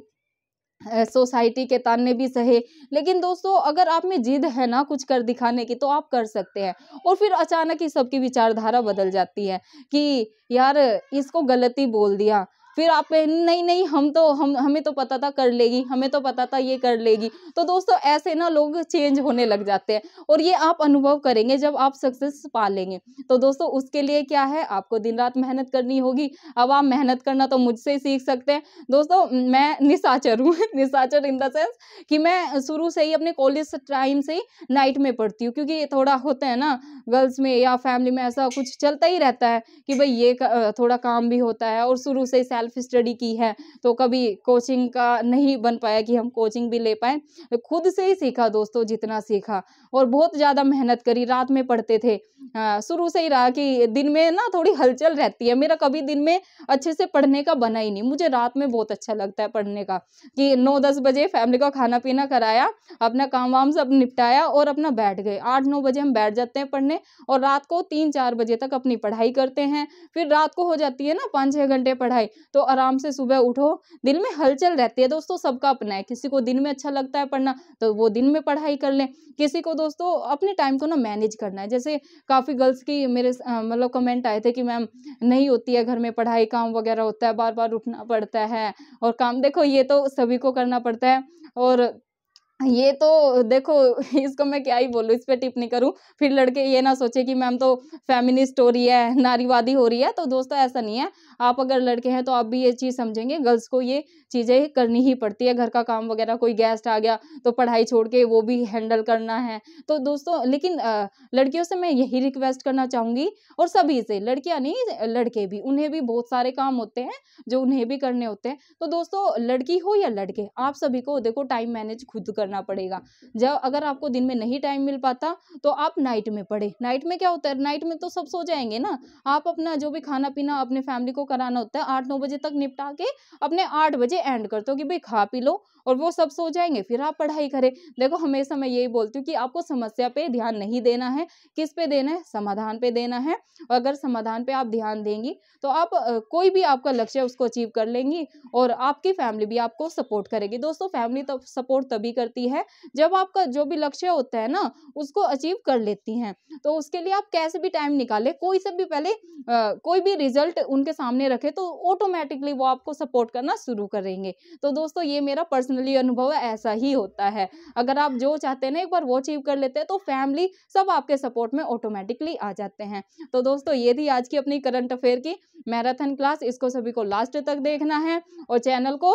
सोसाइटी के ताने भी सहे। लेकिन दोस्तों अगर आप में जिद है ना कुछ कर दिखाने की, तो आप कर सकते हैं। और फिर अचानक ही सबकी विचारधारा बदल जाती है कि यार इसको गलत ही बोल दिया। फिर आप नहीं नहीं हमें तो पता था कर लेगी, हमें तो पता था ये कर लेगी। तो दोस्तों ऐसे ना लोग चेंज होने लग जाते हैं और ये आप अनुभव करेंगे जब आप सक्सेस पा लेंगे। तो दोस्तों उसके लिए क्या है, आपको दिन रात मेहनत करनी होगी। अब आप मेहनत करना तो मुझसे ही सीख सकते हैं। दोस्तों मैं निशाचर हूँ निशाचर इन द सेंस कि मैं शुरू से ही अपने कॉलेज टाइम से ही नाइट में पढ़ती हूँ, क्योंकि ये थोड़ा होता है ना गर्ल्स में या फैमिली में ऐसा कुछ चलता ही रहता है कि भाई ये थोड़ा काम भी होता है। और शुरू से ही सेल्फ स्टडी की है, तो कभी कोचिंग का नहीं बन पाया कि हम कोचिंग भी ले पाए। खुद से ही सीखा दोस्तों जितना सीखा, और बहुत ज़्यादा मेहनत करी, रात में पढ़ते थे। शुरू से ही रहा कि दिन में ना थोड़ी हलचल रहती है, मेरा कभी दिन में अच्छे से पढ़ने का बना ही नहीं। मुझे रात में बहुत अच्छा लगता है पढ़ने का, कि 9-10 बजे फैमिली का खाना-पीना कराया, अपना काम-वाम सब निपटाया और अपना बैठ गए। 8-9 बजे हम बैठ जाते हैं पढ़ने और रात को 3-4 बजे तक अपनी पढ़ाई करते हैं। फिर रात को हो जाती है ना 5-6 घंटे पढ़ाई, तो आराम से सुबह उठो, दिल में हलचल रहती है। दोस्तों सबका अपना है, किसी को दिन में अच्छा लगता है पढ़ना, तो वो दिन में पढ़ाई कर लें। किसी को दोस्तों अपने टाइम को ना मैनेज करना है। जैसे काफ़ी गर्ल्स की मेरे मतलब कमेंट आए थे कि मैम नहीं होती है घर में पढ़ाई, काम वगैरह होता है, बार-बार उठना पड़ता है और काम, देखो ये तो सभी को करना पड़ता है। और ये तो देखो इसको मैं क्या ही बोलूँ, इस पे टिप्पणी करूँ, फिर लड़के ये ना सोचे कि मैम तो फेमिनिस्ट हो रही है, नारीवादी हो रही है। तो दोस्तों ऐसा नहीं है। आप अगर लड़के हैं तो आप भी ये चीज़ समझेंगे, गर्ल्स को ये चीज़ें करनी ही पड़ती है। घर का काम वगैरह, कोई गेस्ट आ गया तो पढ़ाई छोड़ के वो भी हैंडल करना है। तो दोस्तों लेकिन लड़कियों से मैं यही रिक्वेस्ट करना चाहूँगी, और सभी से, लड़कियाँ नहीं लड़के भी, उन्हें भी बहुत सारे काम होते हैं जो उन्हें भी करने होते हैं। तो दोस्तों लड़की हो या लड़के, आप सभी को देखो टाइम मैनेज खुद करना पड़ेगा। जब अगर आपको दिन में नहीं टाइम मिल पाता तो आप नाइट में पढ़ें। नाइट में क्या होता है, नाइट में तो सब सो जाएँगे ना। आप अपना जो भी खाना-पीना अपने फैमिली को कराना होता है 8-9 बजे तक निपटा के अपने 8 बजे एंड कर दो कि भई खा पी लो, और वो सब सो जाएँगे, फिर आप पढ़ाई करें। देखो हमेशा मैं यही बोलती हूँ कि आपको समस्या पे ध्यान नहीं देना है, किस पे देना है? समाधान पे देना है। और अगर समाधान पे आप ध्यान देंगी तो आप कोई भी आपका लक्ष्य है उसको अचीव कर लेंगी, और आपकी फैमिली भी आपको सपोर्ट करेगी। दोस्तों फैमिली तो सपोर्ट तभी करती है जब आपका जो भी लक्ष्य होता है ना उसको अचीव कर लेती हैं। तो उसके लिए आप कैसे भी टाइम निकालें, कोई से भी पहले कोई भी रिजल्ट उनके सामने रखे तो ऑटोमेटिकली वो आपको सपोर्ट करना शुरू करेंगे। तो दोस्तों ये मेरा पर्सनली अनुभव है, ऐसा ही होता है। अगर आप जो चाहते हैं ना एक बार वो अचीव कर लेते हैं तो फैमिली सब आपके सपोर्ट में ऑटोमेटिकली आ जाते हैं। तो दोस्तों ये थी आज की अपनी करंट अफेयर की मैराथन क्लास। इसको सभी को लास्ट तक देखना है और चैनल को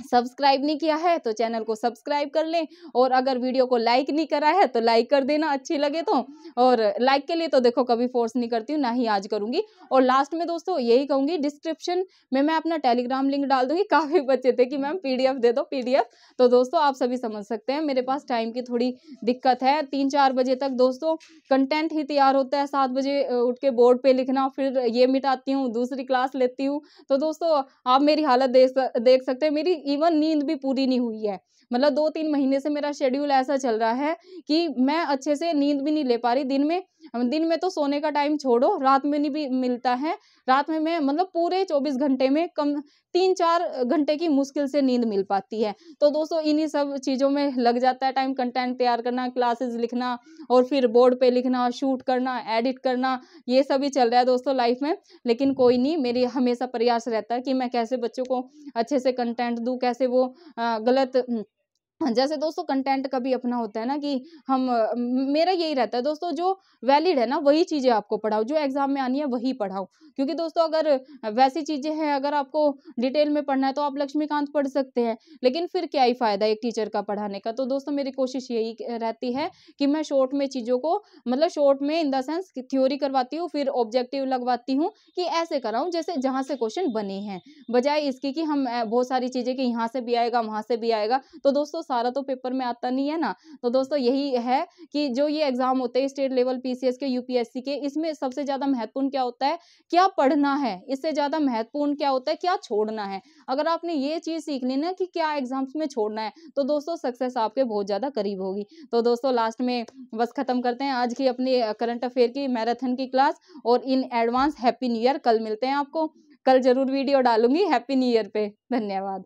सब्सक्राइब नहीं किया है तो चैनल को सब्सक्राइब कर लें, और अगर वीडियो को लाइक नहीं करा है तो लाइक कर देना अच्छी लगे तो। और लाइक के लिए तो देखो कभी फोर्स नहीं करती हूँ, ना ही आज करूंगी। और लास्ट में दोस्तों यही कहूंगी, डिस्क्रिप्शन में मैं अपना टेलीग्राम लिंक डाल दूंगी। काफी बच्चे थे कि मैम पीडीएफ दे दो पीडीएफ, तो दोस्तों आप सभी समझ सकते हैं मेरे पास टाइम की थोड़ी दिक्कत है। 3-4 बजे तक दोस्तों कंटेंट ही तैयार होता है, 7 बजे उठ के बोर्ड पे लिखना, फिर ये मिटाती हूँ, दूसरी क्लास लेती हूँ। तो दोस्तों आप मेरी हालत देख सकते हैं, मेरी इवन नींद भी पूरी नहीं हुई है। मतलब 2-3 महीने से मेरा शेड्यूल ऐसा चल रहा है कि मैं अच्छे से नींद भी नहीं ले पा रही दिन में। दिन में तो सोने का टाइम छोड़ो, रात में नहीं भी मिलता है। रात में मैं मतलब पूरे 24 घंटे में कम 3-4 घंटे की मुश्किल से नींद मिल पाती है। तो दोस्तों इन्हीं सब चीज़ों में लग जाता है टाइम, कंटेंट तैयार करना, क्लासेस लिखना, और फिर बोर्ड पे लिखना, शूट करना, एडिट करना, ये सभी चल रहा है दोस्तों लाइफ में। लेकिन कोई नहीं, मेरी हमेशा प्रयास रहता है कि मैं कैसे बच्चों को अच्छे से कंटेंट दूँ, कैसे वो गलत जैसे दोस्तों कंटेंट का भी अपना होता है ना कि हम मेरा यही रहता है दोस्तों, जो वैलिड है ना वही चीज़ें आपको पढ़ाओ, जो एग्जाम में आनी है वही पढ़ाओ। क्योंकि दोस्तों अगर वैसी चीज़ें हैं, अगर आपको डिटेल में पढ़ना है तो आप लक्ष्मीकांत पढ़ सकते हैं, लेकिन फिर क्या ही फ़ायदा एक टीचर का पढ़ाने का। तो दोस्तों मेरी कोशिश यही रहती है कि मैं शॉर्ट में चीज़ों को, मतलब शॉर्ट में इन द सेंस थ्योरी करवाती हूँ, फिर ऑब्जेक्टिव लगवाती हूँ कि ऐसे कराऊँ जैसे जहाँ से क्वेश्चन बने हैं, बजाय इसकी कि हम बहुत सारी चीज़ें कि यहाँ से भी आएगा, वहाँ से भी आएगा। तो दोस्तों सारा तो पेपर में आता नहीं है ना। तो दोस्तों यही है कि जो ये एग्ज़ाम होते हैं स्टेट लेवल पीसीएस के, यूपीएससी के, इसमें सबसे ज़्यादा महत्वपूर्ण क्या होता है, क्या पढ़ना है। इससे ज़्यादा महत्वपूर्ण क्या होता है, क्या छोड़ना है। अगर आपने ये चीज़ सीख ली ना कि क्या एग्ज़ाम्स में छोड़ना है, तो दोस्तों सक्सेस आपके बहुत ज़्यादा करीब होगी। तो दोस्तों लास्ट में बस खत्म करते हैं आज की अपनी करंट अफेयर की मैराथन की क्लास, और in advance happy new year. कल मिलते हैं आपको, कल ज़रूर वीडियो डालूँगी हैप्पी न्यू ईयर पे। धन्यवाद।